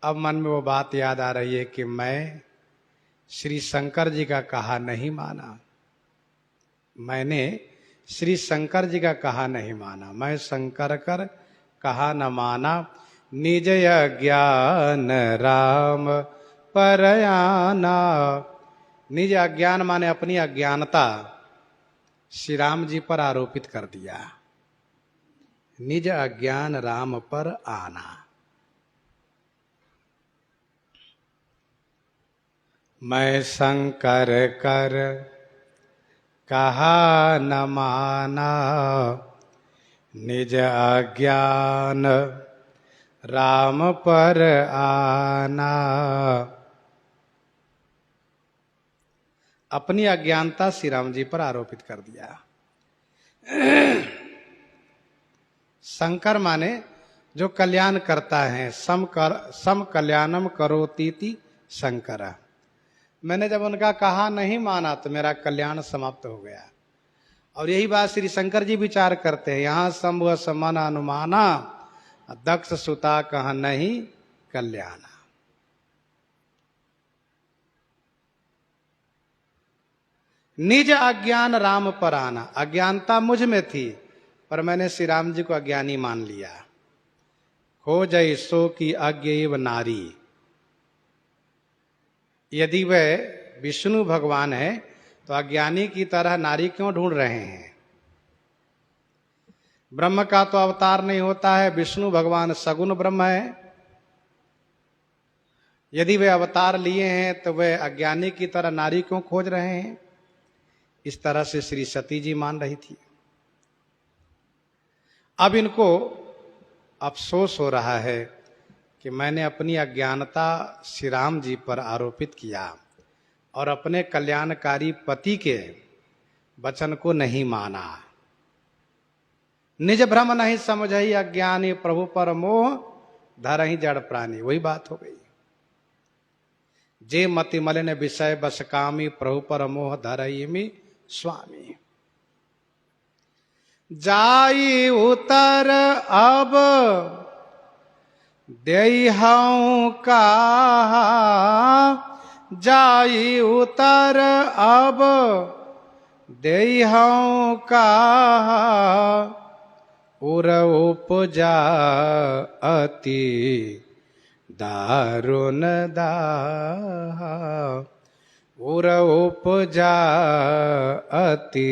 अब मन में वो बात याद आ रही है कि मैं श्री शंकर जी का कहा नहीं माना, मैंने श्री शंकर जी का कहा नहीं माना, मैं शंकर कर कहा न माना, निज अज्ञान राम पर आना। निज अज्ञान माने अपनी अज्ञानता श्री राम जी पर आरोपित कर दिया। निज अज्ञान राम पर आना। मैं शंकर कर कहा न माना, निज अज्ञान राम पर आना। अपनी अज्ञानता श्री राम जी पर आरोपित कर दिया। शंकर माने जो कल्याण करता है, सम कल्याणम करोतीति शंकर। मैंने जब उनका कहा नहीं माना तो मेरा कल्याण समाप्त हो गया। और यही बात श्री शंकर जी विचार करते हैं। यहां शंभु समान अनुमाना, दक्ष सुता कहा नहीं कल्याण। निज अज्ञान राम पर आना। अज्ञानता मुझ में थी पर मैंने श्री राम जी को अज्ञानी मान लिया। हो जय सो की अज्ञ एव नारी। यदि वह विष्णु भगवान है तो अज्ञानी की तरह नारी क्यों ढूंढ रहे हैं। ब्रह्म का तो अवतार नहीं होता है, विष्णु भगवान सगुण ब्रह्म है। यदि वे अवतार लिए हैं तो वे अज्ञानी की तरह नारी क्यों खोज रहे हैं। इस तरह से श्री सती जी मान रही थी। अब इनको अफसोस हो रहा है कि मैंने अपनी अज्ञानता श्री राम जी पर आरोपित किया और अपने कल्याणकारी पति के वचन को नहीं माना। निज भ्रम नहीं समझई अज्ञानी, प्रभु पर मोह धरहि जड़ प्राणी। वही बात हो गई। जे मति मलिन विषय बस कामी, प्रभु पर मोह धरहि स्वामी। जाई उतर अब देहऊं कहा, जाई उतर अब देहऊं कहा, उर उपजा अति दारुण दाहा, उर उपजा अति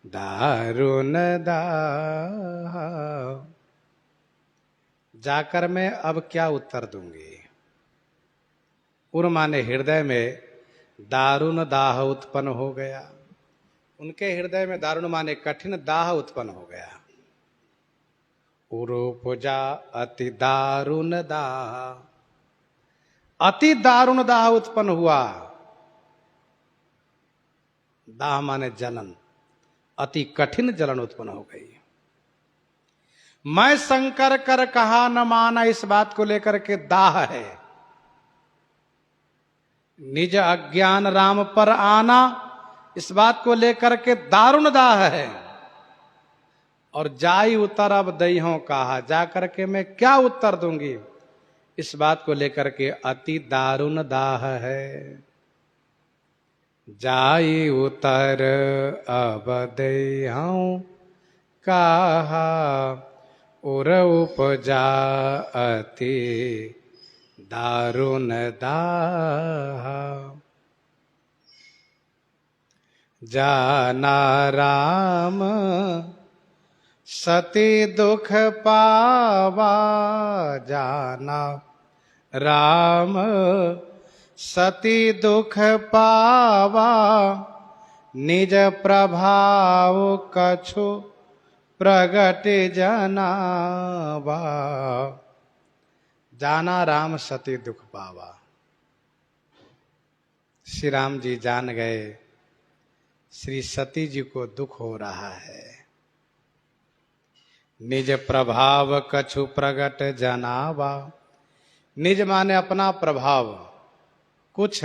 दारुण दाहा। जाकर मैं अब क्या उत्तर दूंगी। उर माने हृदय में दारुण दाह उत्पन्न हो गया। उनके हृदय में दारुण माने कठिन दाह उत्पन्न हो गया। उरुपजा अति दारुण दाह, अति दारुण दाह उत्पन्न हुआ। दाह माने जलन, अति कठिन जलन उत्पन्न हो गई। मैं शंकर कर कहा न माना, इस बात को लेकर के दाह है। निज अज्ञान राम पर आना, इस बात को लेकर के दारुण दाह है। और जाई उतर अब दइहों कहा, जा करके मैं क्या उत्तर दूंगी, इस बात को लेकर के अति दारुण दाह है। जाई उतर अब दइहों कहा, उर उपजा अति दारुण दाह। जाना राम सती दुख पावा, जाना राम सती दुख पावा, निज प्रभाव कछु प्रगट जनावा। जाना राम सती दुख पावा, श्री राम जी जान गए श्री सती जी को दुख हो रहा है। निज प्रभाव कछु प्रगट जनावा, निज माने अपना प्रभाव, कुछ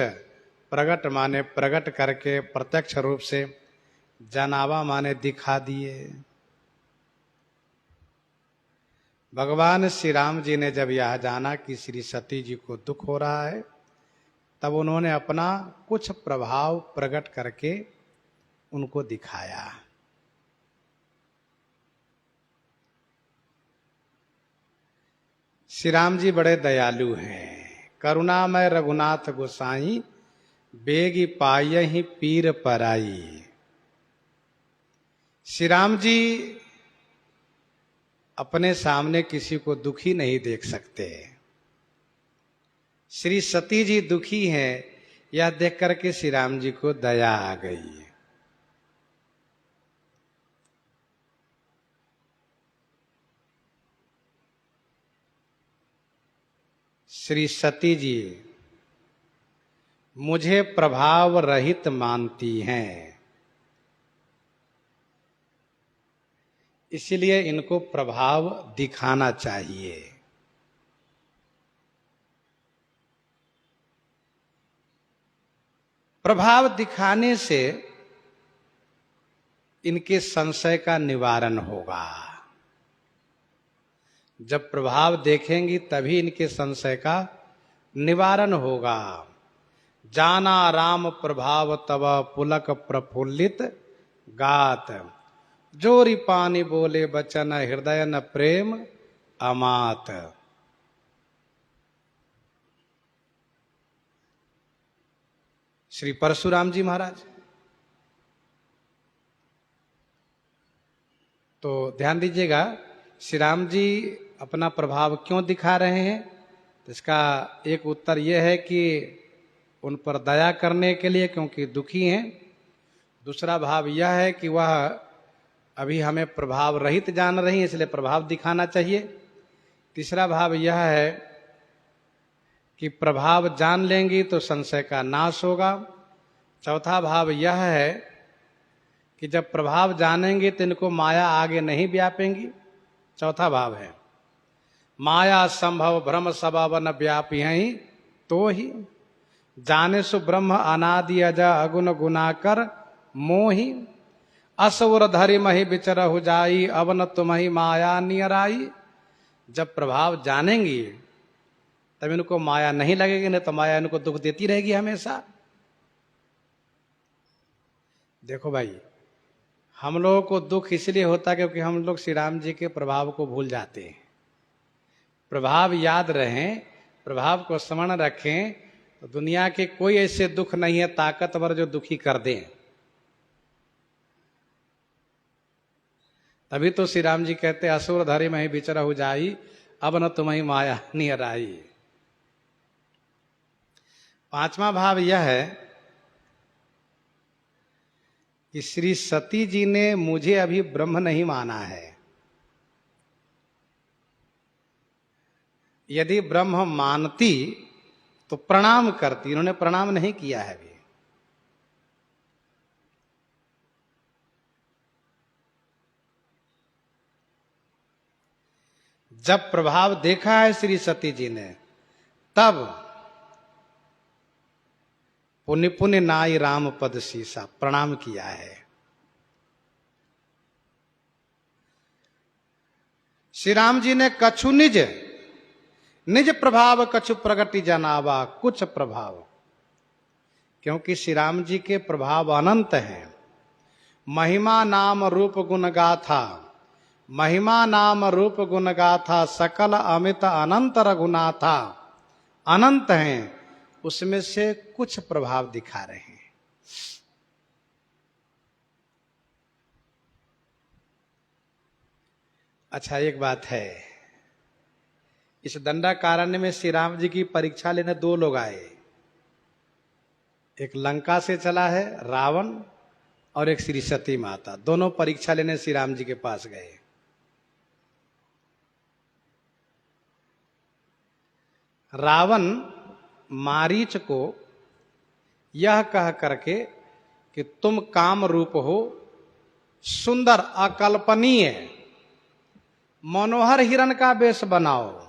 प्रगट माने प्रगट करके प्रत्यक्ष रूप से, जनावा माने दिखा दिए। भगवान श्री राम जी ने जब यह जाना कि श्री सती जी को दुख हो रहा है, तब उन्होंने अपना कुछ प्रभाव प्रकट करके उनको दिखाया। श्री राम जी बड़े दयालु हैं। करुणामय रघुनाथ गोसाई, बेगी पायहि पीर पराई। श्री राम जी अपने सामने किसी को दुखी नहीं देख सकते। श्री सती जी दुखी हैं, यह देख करके श्री राम जी को दया आ गई। श्री सती जी मुझे प्रभाव रहित मानती हैं, इसलिए इनको प्रभाव दिखाना चाहिए। प्रभाव दिखाने से इनके संशय का निवारण होगा। जब प्रभाव देखेंगी तभी इनके संशय का निवारण होगा। जाना राम प्रभाव तब पुलक प्रफुल्लित गात, जोरी पानी बोले बचन हृदय न प्रेम अमात। श्री परशुराम जी महाराज, तो ध्यान दीजिएगा, श्री राम जी अपना प्रभाव क्यों दिखा रहे हैं, तो इसका एक उत्तर यह है कि उन पर दया करने के लिए, क्योंकि दुखी हैं। दूसरा भाव यह है कि वह अभी हमें प्रभाव रहित जान रही है, इसलिए प्रभाव दिखाना चाहिए। तीसरा भाव यह है कि प्रभाव जान लेंगी तो संशय का नाश होगा। चौथा भाव यह है कि जब प्रभाव जानेंगे तो इनको माया आगे नहीं व्यापेंगी। चौथा भाव है माया संभव भ्रम सबब न व्यापी हैं, तो ही जाने सु ब्रह्म अनादि अज अगुण गुनाकर मोही, असुर धरि मही बिचरहु जाई, अब न तुम्हि माया नियराई। जब प्रभाव जानेंगी तब इनको माया नहीं लगेगी, नहीं तो माया इनको दुख देती रहेगी हमेशा। देखो भाई, हम लोगों को दुख इसलिए होता है क्योंकि हम लोग श्री राम जी के प्रभाव को भूल जाते हैं। प्रभाव याद रहें, प्रभाव को स्मरण रखें, तो दुनिया के कोई ऐसे दुख नहीं है ताकतवर जो दुखी कर दें। तभी तो श्री राम जी कहते असुर धरि महि बिचरहु जाई, अब न तुम्हि माया नियराई। पांचवा भाव यह है कि श्री सती जी ने मुझे अभी ब्रह्म नहीं माना है। यदि ब्रह्म मानती तो प्रणाम करती, इन्होंने प्रणाम नहीं किया है अभी। जब प्रभाव देखा है श्री सती जी ने, तब पुण्य पुण्य नाई राम पद सीसा प्रणाम किया है। श्री राम जी ने कछु निज निज प्रभाव कछु प्रगति जनावा कुछ प्रभाव, क्योंकि श्री राम जी के प्रभाव अनंत हैं। महिमा नाम रूप गुण गाथा, महिमा नाम रूप गुण गाथा सकल अमित अनंत रघुनाथा, अनंत हैं, उसमें से कुछ प्रभाव दिखा रहे हैं। अच्छा, एक बात है, इस दंडाकारण्य में श्री राम जी की परीक्षा लेने दो लोग आए। एक लंका से चला है रावण, और एक श्री सती माता, दोनों परीक्षा लेने श्री राम जी के पास गए। रावण मारीच को यह कह करके कि तुम काम रूप हो, सुंदर अकल्पनीय मनोहर हिरण का वेश बनाओ,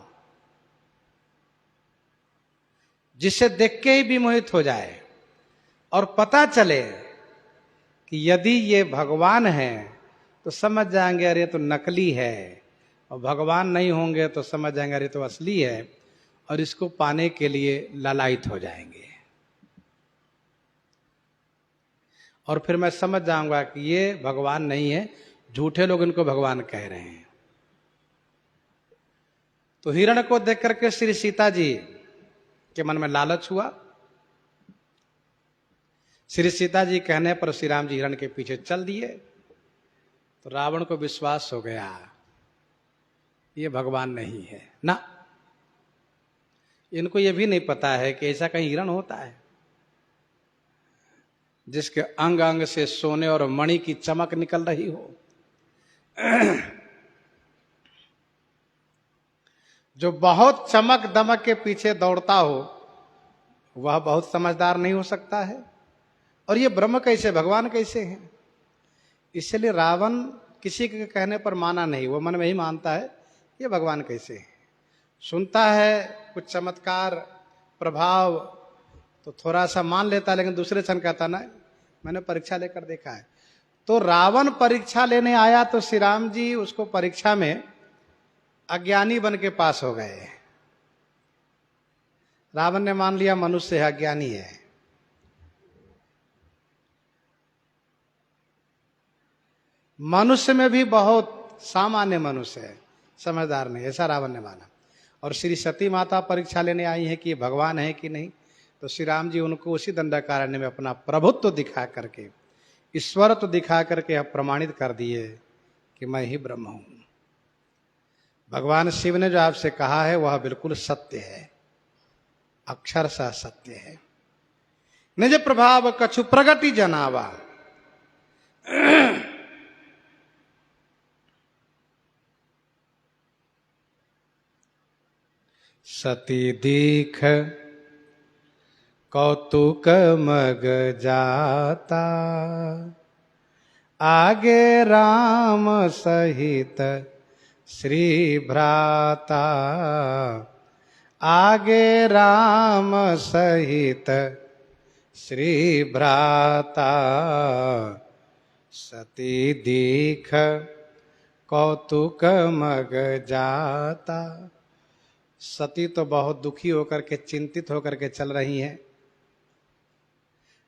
जिसे देख के ही विमोहित हो जाए और पता चले कि यदि ये भगवान है तो समझ जाएंगे अरे तो नकली है, और भगवान नहीं होंगे तो समझ जाएंगे अरे तो असली है, और इसको पाने के लिए लालायित हो जाएंगे। और फिर मैं समझ जाऊंगा कि ये भगवान नहीं है, झूठे लोग इनको भगवान कह रहे हैं। तो हिरण को देख करके श्री सीता जी के मन में लालच हुआ। श्री सीता जी कहने पर श्री राम जी हिरण के पीछे चल दिए। तो रावण को विश्वास हो गया ये भगवान नहीं है ना। इनको ये भी नहीं पता है कि ऐसा कहीं हिरण होता है जिसके अंग अंग से सोने और मणि की चमक निकल रही हो। जो बहुत चमक दमक के पीछे दौड़ता हो वह बहुत समझदार नहीं हो सकता है। और ये ब्रह्म कैसे, भगवान कैसे हैं? इसलिए रावण किसी के कहने पर माना नहीं, वो मन में ही मानता है ये भगवान कैसे हैं। सुनता है कुछ चमत्कार प्रभाव तो थोड़ा सा मान लेता है, लेकिन दूसरे क्षण कहता ना मैंने परीक्षा लेकर देखा है। तो रावण परीक्षा लेने आया तो श्री राम जी उसको परीक्षा में अज्ञानी बन के पास हो गए। रावण ने मान लिया मनुष्य है, अज्ञानी है। मनुष्य में भी बहुत सामान्य मनुष्य है, समझदार नहीं, ऐसा रावण ने माना। और श्री सती माता परीक्षा लेने आई है कि भगवान है कि नहीं। तो श्री राम जी उनको उसी दंडाकारण्य में अपना प्रभुत्व दिखा करके, ईश्वरत्व दिखा करके प्रमाणित कर दिए कि मैं ही ब्रह्म हूं। भगवान शिव ने जो आपसे कहा है वह बिल्कुल सत्य है, अक्षरशः सत्य है। निज प्रभाव कछु प्रगति जनावा, सती दीख कौतुक मग जाता, आगे राम सहित श्री भ्राता, आगे राम सहित श्री भ्राता, सती दीख कौतुक मग जाता। सती तो बहुत दुखी होकर के, चिंतित होकर के चल रही हैं।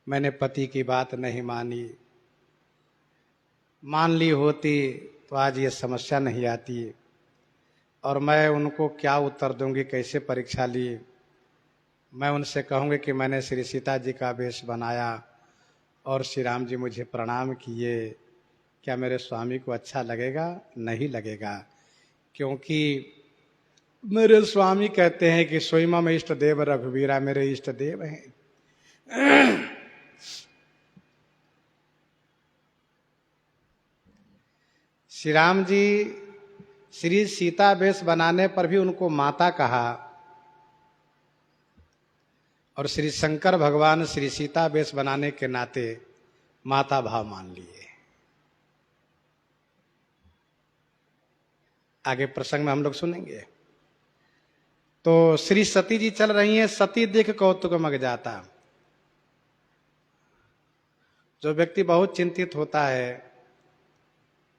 मैंने पति की बात नहीं मानी, मान ली होती तो आज ये समस्या नहीं आती। और मैं उनको क्या उत्तर दूंगी, कैसे परीक्षा ली। मैं उनसे कहूँगी कि मैंने श्री सीता जी का वेश बनाया और श्री राम जी मुझे प्रणाम किए, क्या मेरे स्वामी को अच्छा लगेगा? नहीं लगेगा, क्योंकि मेरे स्वामी कहते हैं कि स्वयं में इष्ट देव रघुवीरा मेरे इष्ट देव हैं। श्री राम जी श्री सीता वेश बनाने पर भी उनको माता कहा, और श्री शंकर भगवान श्री सीता वेश बनाने के नाते माता भाव मान लिए। आगे प्रसंग में हम लोग सुनेंगे। तो श्री सती जी चल रही हैं, सती देख कौतुक मग जाता। जो व्यक्ति बहुत चिंतित होता है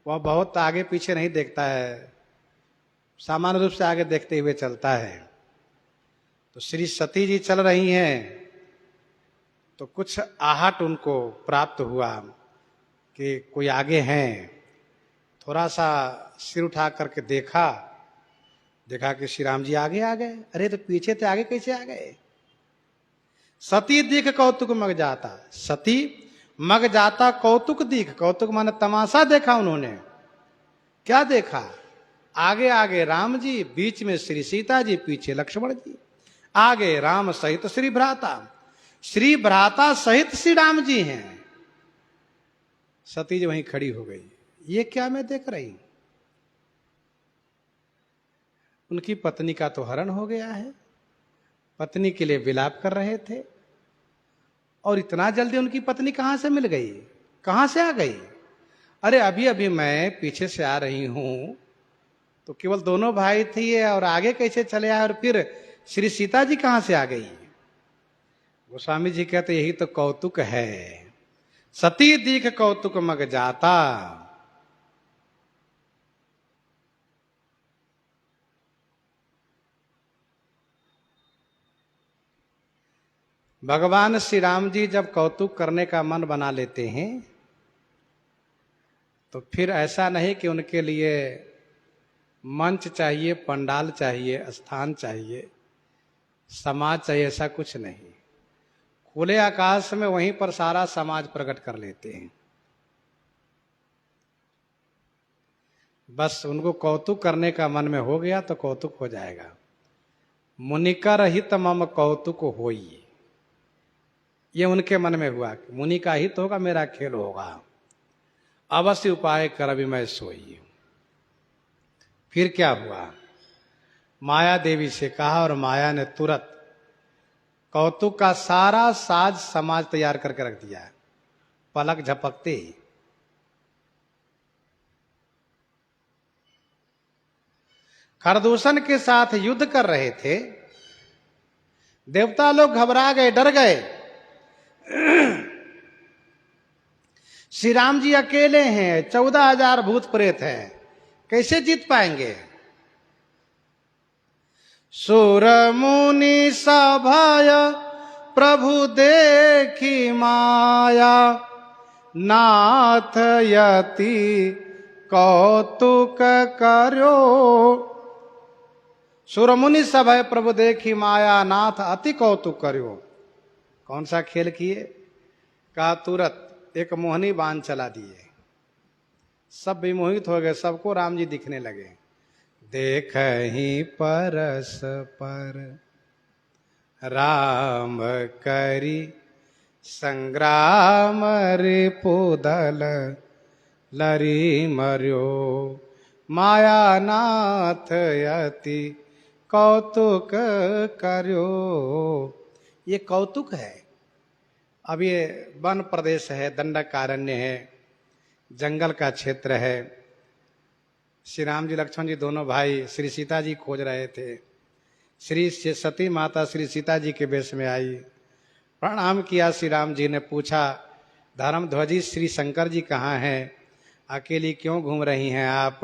वह बहुत आगे पीछे नहीं देखता है, सामान्य रूप से आगे देखते हुए चलता है। तो श्री सती जी चल रही हैं तो कुछ आहट उनको प्राप्त हुआ कि कोई आगे हैं। थोड़ा सा सिर उठा करके देखा कि श्री राम जी आगे आ गए। अरे तो पीछे थे, आगे कैसे आ गए? सती देख कौतुक मग जाता। सती मग जाता कौतुक दीख। कौतुक माने तमाशा देखा उन्होंने। क्या देखा? आगे आगे राम जी, बीच में श्री सीता जी, पीछे लक्ष्मण जी, आगे राम सहित श्री भ्राता। श्री भ्राता सहित श्री राम जी हैं। सती जी वहीं खड़ी हो गई। ये क्या मैं देख रही हूं? उनकी पत्नी का तो हरण हो गया है। पत्नी के लिए विलाप कर रहे थे और इतना जल्दी उनकी पत्नी कहां से मिल गई, कहां से आ गई? अरे अभी अभी मैं पीछे से आ रही हूं तो केवल दोनों भाई थे और आगे कैसे चले आए और फिर श्री सीता जी कहां से आ गई? गोस्वामी जी कहते यही तो कौतुक है। सती दीख कौतुक मग जाता। भगवान श्री राम जी जब कौतुक करने का मन बना लेते हैं तो फिर ऐसा नहीं कि उनके लिए मंच चाहिए, पंडाल चाहिए, स्थान चाहिए, समाज चाहिए, ऐसा कुछ नहीं। खुले आकाश में वहीं पर सारा समाज प्रकट कर लेते हैं। बस उनको कौतुक करने का मन में हो गया तो कौतुक हो जाएगा। मुनिकर हित मम कौतुक होई, ये उनके मन में हुआ कि मुनि का हित होगा, मेरा खेल होगा, अवश्य उपाय कर अभी मैं सोई। फिर क्या हुआ? माया देवी से कहा और माया ने तुरंत कौतुक का सारा साज समाज तैयार करके रख दिया। पलक झपकते ही खरदूषण के साथ युद्ध कर रहे थे। देवता लोग घबरा गए, डर गए। श्री राम जी अकेले हैं, 14,000 भूत प्रेत हैं, कैसे जीत पाएंगे? सुर मुनि सभय प्रभु देखी माया, नाथ यति कौतुक करो। सुर मुनि सभय प्रभु देखी माया, नाथ अति कौतुक करो। कौन सा खेल किए? कहा तुरंत एक मोहनी बाण चला दिए। सब विमोहित हो गए, सबको राम जी दिखने लगे। देख ही परस पर राम करी संग्राम, रिपुदल लरी मर्यो, मायानाथ यति कौतुक करो। ये कौतुक है। अब ये वन प्रदेश है, दंडकारण्य है, जंगल का क्षेत्र है। श्री राम जी लक्ष्मण जी दोनों भाई श्री सीता जी खोज रहे थे। श्री सती माता श्री सीता जी के वेश में आई, प्रणाम किया। श्री राम जी ने पूछा, धर्म ध्वजी श्री शंकर जी कहाँ हैं? अकेली क्यों घूम रही हैं आप?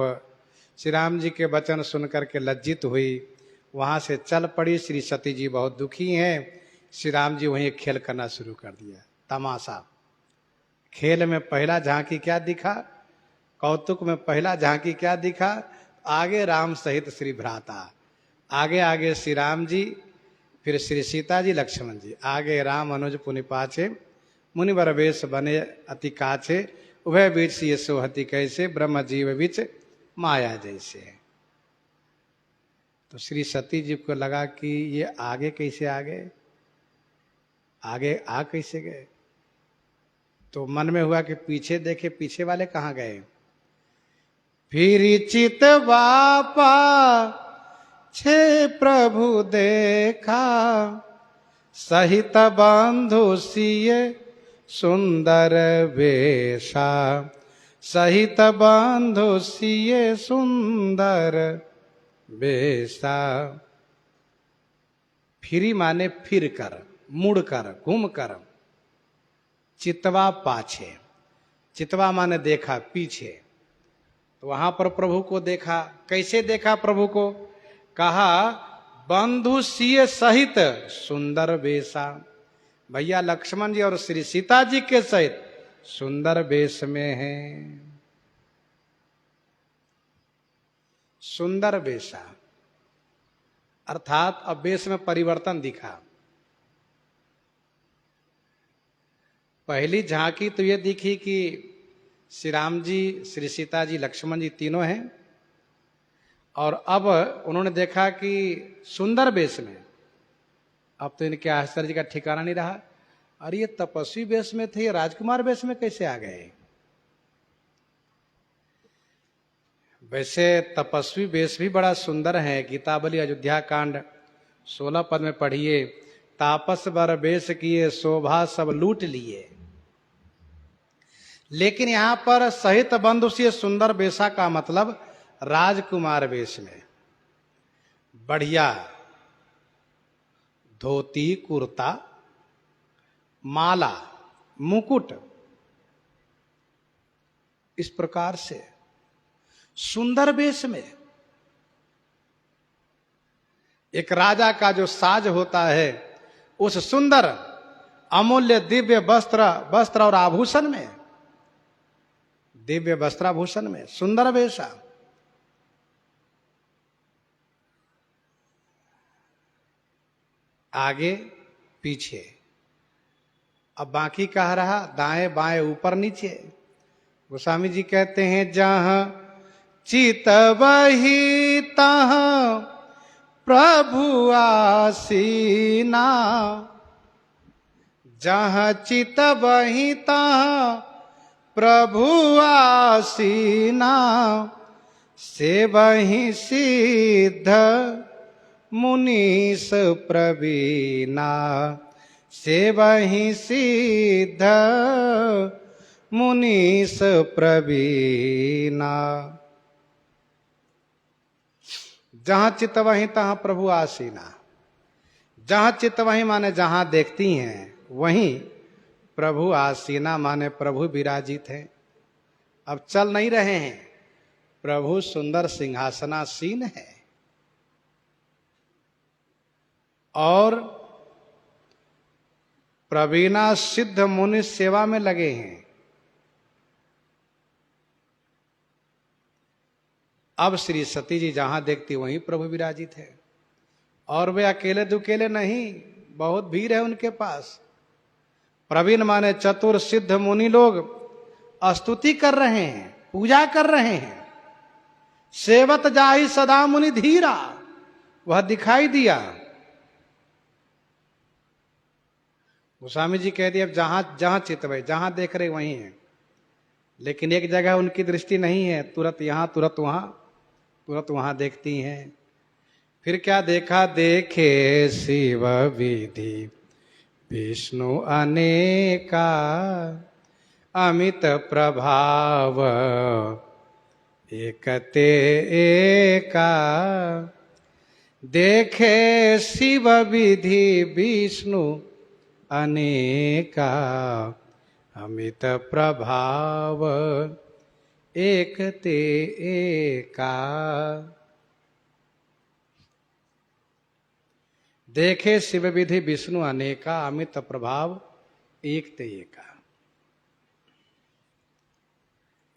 श्री राम जी के वचन सुनकर के लज्जित हुई, वहाँ से चल पड़ी। श्री सती जी बहुत दुखी हैं। श्री राम जी वहीं खेल करना शुरू कर दिया, तमाशा। खेल में पहला झांकी क्या दिखा? कौतुक में पहला झांकी क्या दिखा? आगे राम सहित श्री भ्राता, आगे आगे श्री राम जी, फिर श्री सीता जी, लक्ष्मण जी, आगे राम अनुज पुनि पाछे, मुनिवर वेश बने अति काछे, उभय बीच ये सोहति कैसे, ब्रह्म जीव बीच माया जैसे। तो श्री सती जी को लगा कि ये आगे कैसे आ गए, आगे आ कैसे गए? तो मन में हुआ कि पीछे देखे, पीछे वाले कहाँ गए? फिर चित बापा छे प्रभु देखा, सहित बंधु सिय सुंदर वेशा, सहित बंधु सिय सुंदर वेशा। फिरी माने फिर कर, मुड़ कर, घूम कर। चितवा पाछे, चितवा माने देखा, पीछे। तो वहां पर प्रभु को देखा। कैसे देखा प्रभु को? कहा बंधु सिय सहित सुंदर वेशा। भैया लक्ष्मण जी और श्री सीता जी के सहित सुंदर वेश में हैं। सुंदर वेशा अर्थात अब वेश में परिवर्तन दिखा। पहली झांकी तो ये दिखी कि श्री राम जी, श्री सीता जी, लक्ष्मण जी तीनों हैं। और अब उन्होंने देखा कि सुंदर वेश में। अब तो इनके आश्चर्य का ठिकाना नहीं रहा। अरे ये तपस्वी वेश में थे, राजकुमार वेश में कैसे आ गए? वैसे तपस्वी वेश भी बड़ा सुंदर है। गीतावली अयोध्या कांड 16 पद में पढ़िए, तापस बर वेश किए शोभा सब लूट लिए। लेकिन यहां पर सहित बंधु से सुंदर वेशा का मतलब राजकुमार वेश में। बढ़िया धोती, कुर्ता, माला, मुकुट, इस प्रकार से सुंदर वेश में। एक राजा का जो साज होता है, उस सुंदर अमूल्य दिव्य वस्त्र और आभूषण में, दिव्य वस्त्राभूषण में सुंदर वेशा। आगे पीछे। अब बाकी कह रहा दाएं बाएं ऊपर नीचे। गोस्वामी जी कहते हैं जहां चितवहि तहां प्रभु आसीना, जहां चितवहि तहां प्रभु आसीना, सेवहि सिद्ध मुनीस प्रवीणा, सेवहि सिद्ध मुनीस प्रवीणा। जहां चित्त वहीं तहां प्रभु आसीना। जहां चित्त वहीं माने जहां देखती हैं वहीं प्रभु आसीना माने प्रभु विराजित हैं। अब चल नहीं रहे हैं, प्रभु सुंदर सिंहासनासीन है। और प्रवीणा सिद्ध मुनि सेवा में लगे हैं। अब श्री सती जी जहां देखती वहीं प्रभु विराजित है। और वे अकेले दुकेले नहीं, बहुत भीड़ है उनके पास। प्रवीण माने चतुर सिद्ध मुनि लोग स्तुति कर रहे हैं, पूजा कर रहे हैं। सेवत जाहि सदा मुनि धीरा, वह दिखाई दिया। गोस्वामी जी कह दिए अब जहां जहां चित्त भाई जहां देख रहे वहीं है। लेकिन एक जगह उनकी दृष्टि नहीं है, तुरंत यहां तुरंत वहां, तुरंत वहां देखती हैं। फिर क्या देखा? देखे शिव विधि विष्णु अनेका, अमित प्रभाव एकते एका। देखे शिव विधि विष्णु अनेका, अमित प्रभाव एकते एका। देखे शिव विधि विष्णु अनेका, अमित प्रभाव एकते एका।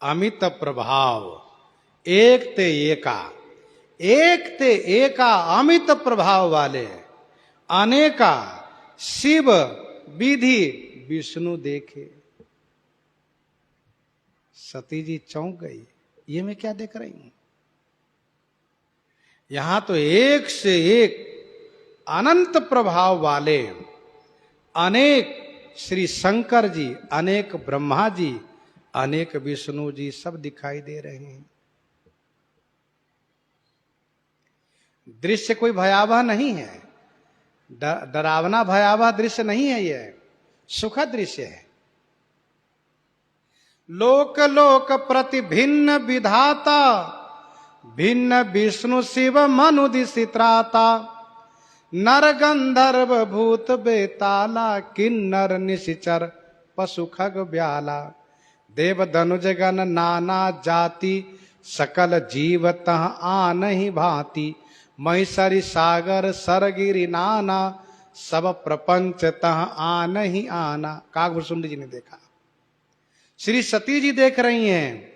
अमित प्रभाव एकते एका, एकते एका अमित प्रभाव वाले अनेका शिव विधि विष्णु देखे। सती जी चौंक गई, ये मैं क्या देख रही हूं? यहां तो एक से एक अनंत प्रभाव वाले अनेक श्री शंकर जी, अनेक ब्रह्मा जी, अनेक विष्णु जी सब दिखाई दे रहे हैं। दृश्य कोई भयावह नहीं है। डरावना भयावह दृश्य नहीं है, यह सुखद दृश्य है। लोक लोक प्रति भिन्न विधाता, भिन्न विष्णु शिव मनुदिशित्राता, नर गंधर्व भूत बेताला, किन्नर निशिचर पशु खग ब्याला, देव धनुज गण नाना जाति, सकल जीव तह आन ही भांति, महिषरी सागर सरगिरी नाना, सब प्रपंच तह आन ही आना। काकभूषुंडी जी ने देखा, श्री सती जी देख रही हैं,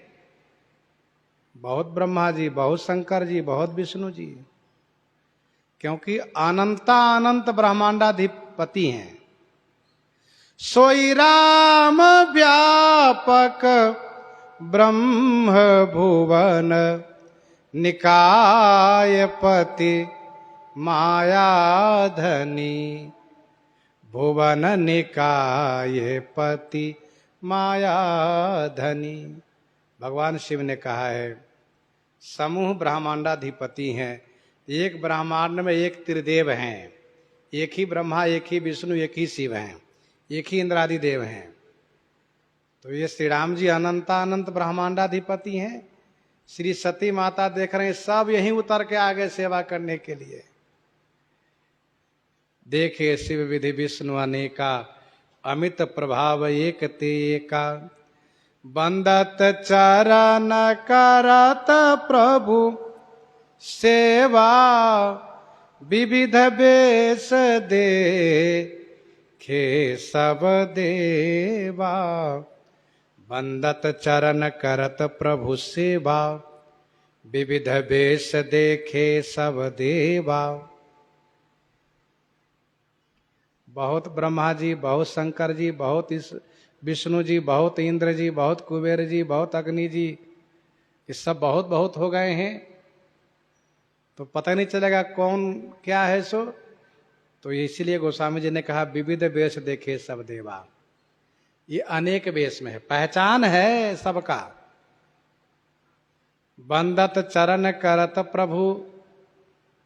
बहुत ब्रह्मा जी, बहुत शंकर जी, बहुत विष्णु जी, क्योंकि अनंत ब्रह्मांडाधिपति हैं। सोई राम व्यापक ब्रह्म भुवन, निकायपति मायाधनी, भुवन निकायपति मायाधनी। भगवान शिव ने कहा है, समूह ब्रह्मांडाधिपति हैं, एक ब्रह्मांड में एक त्रिदेव हैं, एक ही ब्रह्मा, एक ही विष्णु, एक ही शिव हैं, एक ही इंद्रादि देव हैं। तो ये श्री राम जी अनंत ब्रह्मांडाधिपति हैं। श्री सती माता देख रहे हैं, सब यहीं उतर के आगे सेवा करने के लिए। देखे शिव विधि विष्णु अनेका, अमित प्रभाव एक ते एका, बंदत चरण करत प्रभु सेवा, विविध बेश देखे सब देवा, बंदत चरण करत प्रभु सेवा, विविध बेश देखे सब देवा। बहुत ब्रह्मा जी, बहुत शंकर जी, बहुत विष्णु जी, बहुत इंद्र जी, बहुत कुबेर जी, बहुत अग्नि जी, ये सब बहुत हो गए हैं, तो पता नहीं चलेगा कौन क्या है सो। तो इसीलिए गोस्वामी जी ने कहा, विविध वेश देखे सब देवा। ये अनेक वेश में है, पहचान है सबका। बंदत चरण करत प्रभु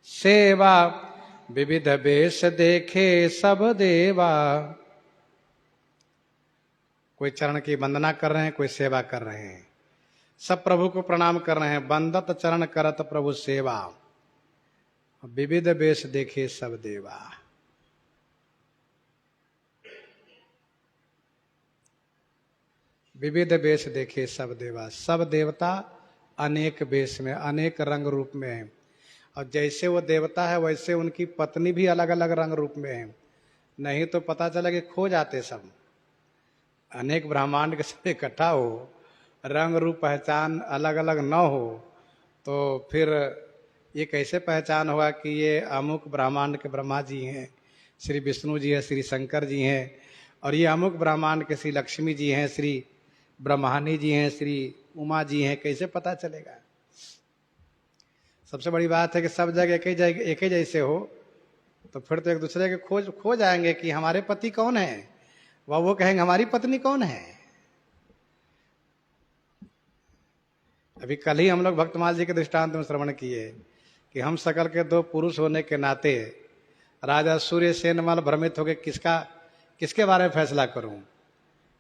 सेवा, विविध वेश देखे सब देवा। कोई चरण की वंदना कर रहे हैं, कोई सेवा कर रहे हैं, सब प्रभु को प्रणाम कर रहे हैं। बंदत चरण करत प्रभु सेवा, विविध वेश देखे सब देवा। विविध वेश देखे सब देवा। सब देवता अनेक वेश में, अनेक रंग रूप में है, और जैसे वो देवता है वैसे उनकी पत्नी भी अलग अलग रंग रूप में है। नहीं तो पता चला कि खो जाते सब। अनेक ब्रह्मांड के सब इकट्ठा हो, रंग रूप पहचान अलग अलग न हो, तो फिर ये कैसे पहचान होगा कि ये अमुक ब्रह्मांड के ब्रह्मा जी हैं, श्री विष्णु जी हैं, श्री शंकर जी हैं, और ये अमुक ब्रह्मांड के श्री लक्ष्मी जी हैं, श्री ब्रह्मानी जी हैं, श्री उमा जी हैं, कैसे पता चलेगा। सबसे बड़ी बात है कि सब जगह एक ही जैसे हो, तो फिर तो एक दूसरे के खो जाएंगे कि हमारे पति कौन है, वो कहेंगे हमारी पत्नी कौन है। अभी कल ही हम लोग भक्तमाल जी के दृष्टांत में श्रवण किए कि हम सकल के दो पुरुष होने के नाते राजा सूर्य सेनमल भ्रमित होकर किसके बारे में फैसला करूं।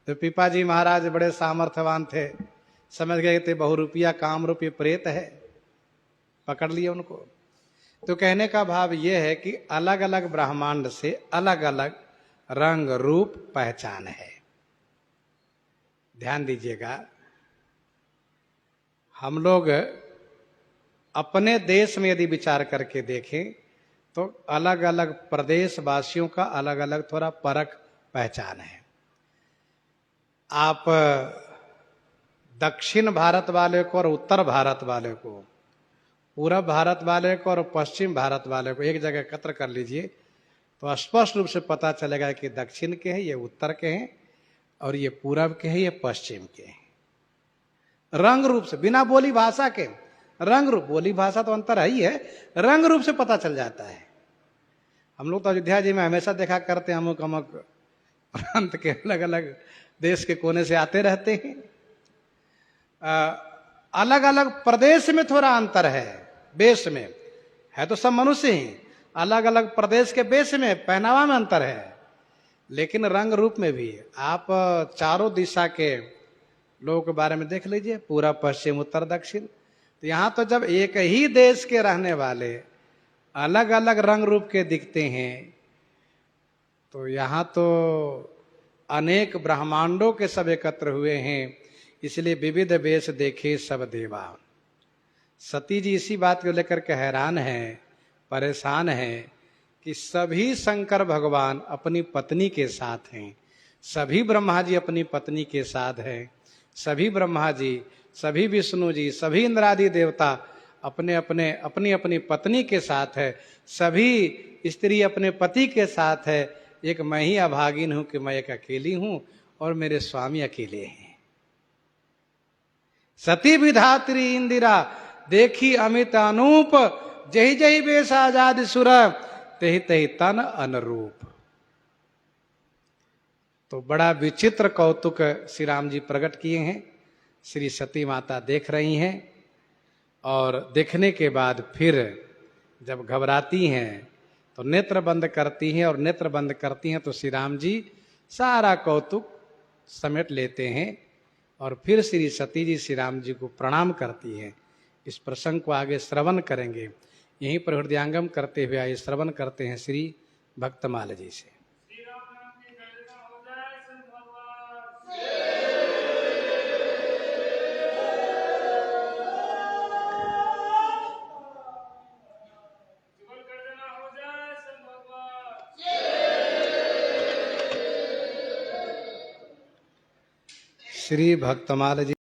तो पीपा जी महाराज बड़े सामर्थ्यवान थे, समझ गए थे बहुरूपिया काम रूपी प्रेत है, पकड़ लिए उनको। तो कहने का भाव यह है कि अलग अलग ब्रह्मांड से अलग अलग रंग रूप पहचान है। ध्यान दीजिएगा, हम लोग अपने देश में यदि विचार करके देखें तो अलग अलग प्रदेश वासियों का अलग अलग थोड़ा परख पहचान है। आप दक्षिण भारत वाले को और उत्तर भारत वाले को, पूरब भारत वाले को और पश्चिम भारत वाले को एक जगह एकत्र कर लीजिए तो स्पष्ट रूप से पता चलेगा कि दक्षिण के हैं, ये उत्तर के हैं, और ये पूरब के हैं, ये पश्चिम के हैं। रंग रूप से, बिना बोली भाषा के रंग रूप, बोली भाषा तो अंतर है ही है, रंग रूप से पता चल जाता है। हम लोग तो अयोध्या जी में हमेशा देखा करते हैं, अमुक अमुक प्रांत के अलग अलग देश के कोने से आते रहते हैं। अलग अलग प्रदेश में थोड़ा अंतर है, वेश में है तो सब मनुष्य ही, अलग अलग प्रदेश के वेश में, पहनावा में अंतर है, लेकिन रंग रूप में भी। आप चारों दिशा के लोगों के बारे में देख लीजिए, पूरा पश्चिम उत्तर दक्षिण। तो यहां तो जब एक ही देश के रहने वाले अलग अलग रंग रूप के दिखते हैं, तो यहां तो अनेक ब्रह्मांडों के सब एकत्र हुए हैं, इसलिए विविध वेश देखे सब देवा। सती जी इसी बात को लेकर के हैरान है, परेशान है कि सभी शंकर भगवान अपनी पत्नी के साथ हैं, सभी ब्रह्मा जी अपनी पत्नी के साथ हैं, सभी ब्रह्मा जी, सभी विष्णु जी, सभी इंद्रादि देवता अपने अपने अपनी अपनी पत्नी के साथ है, सभी स्त्री अपने पति के साथ है। एक मैं ही अभागिन हूं कि मैं एक अकेली हूं और मेरे स्वामी अकेले हैं। सती विधात्री इंदिरा देखी अमित अनूप, जही जही बेश आजाद सुर, तही तही तन अनुरूप। तो बड़ा विचित्र कौतुक श्री राम जी प्रकट किए हैं। श्री सती माता देख रही हैं और देखने के बाद फिर जब घबराती हैं तो नेत्र बंद करती हैं, और नेत्र बंद करती हैं तो श्री राम जी सारा कौतुक समेट लेते हैं और फिर श्री सती जी श्री राम जी को प्रणाम करती हैं। इस प्रसंग को आगे श्रवण करेंगे। यहीं पर हृदयांगम करते हुए आइए श्रवण करते हैं श्री भक्तमाल जी से। श्री भक्तमाल जी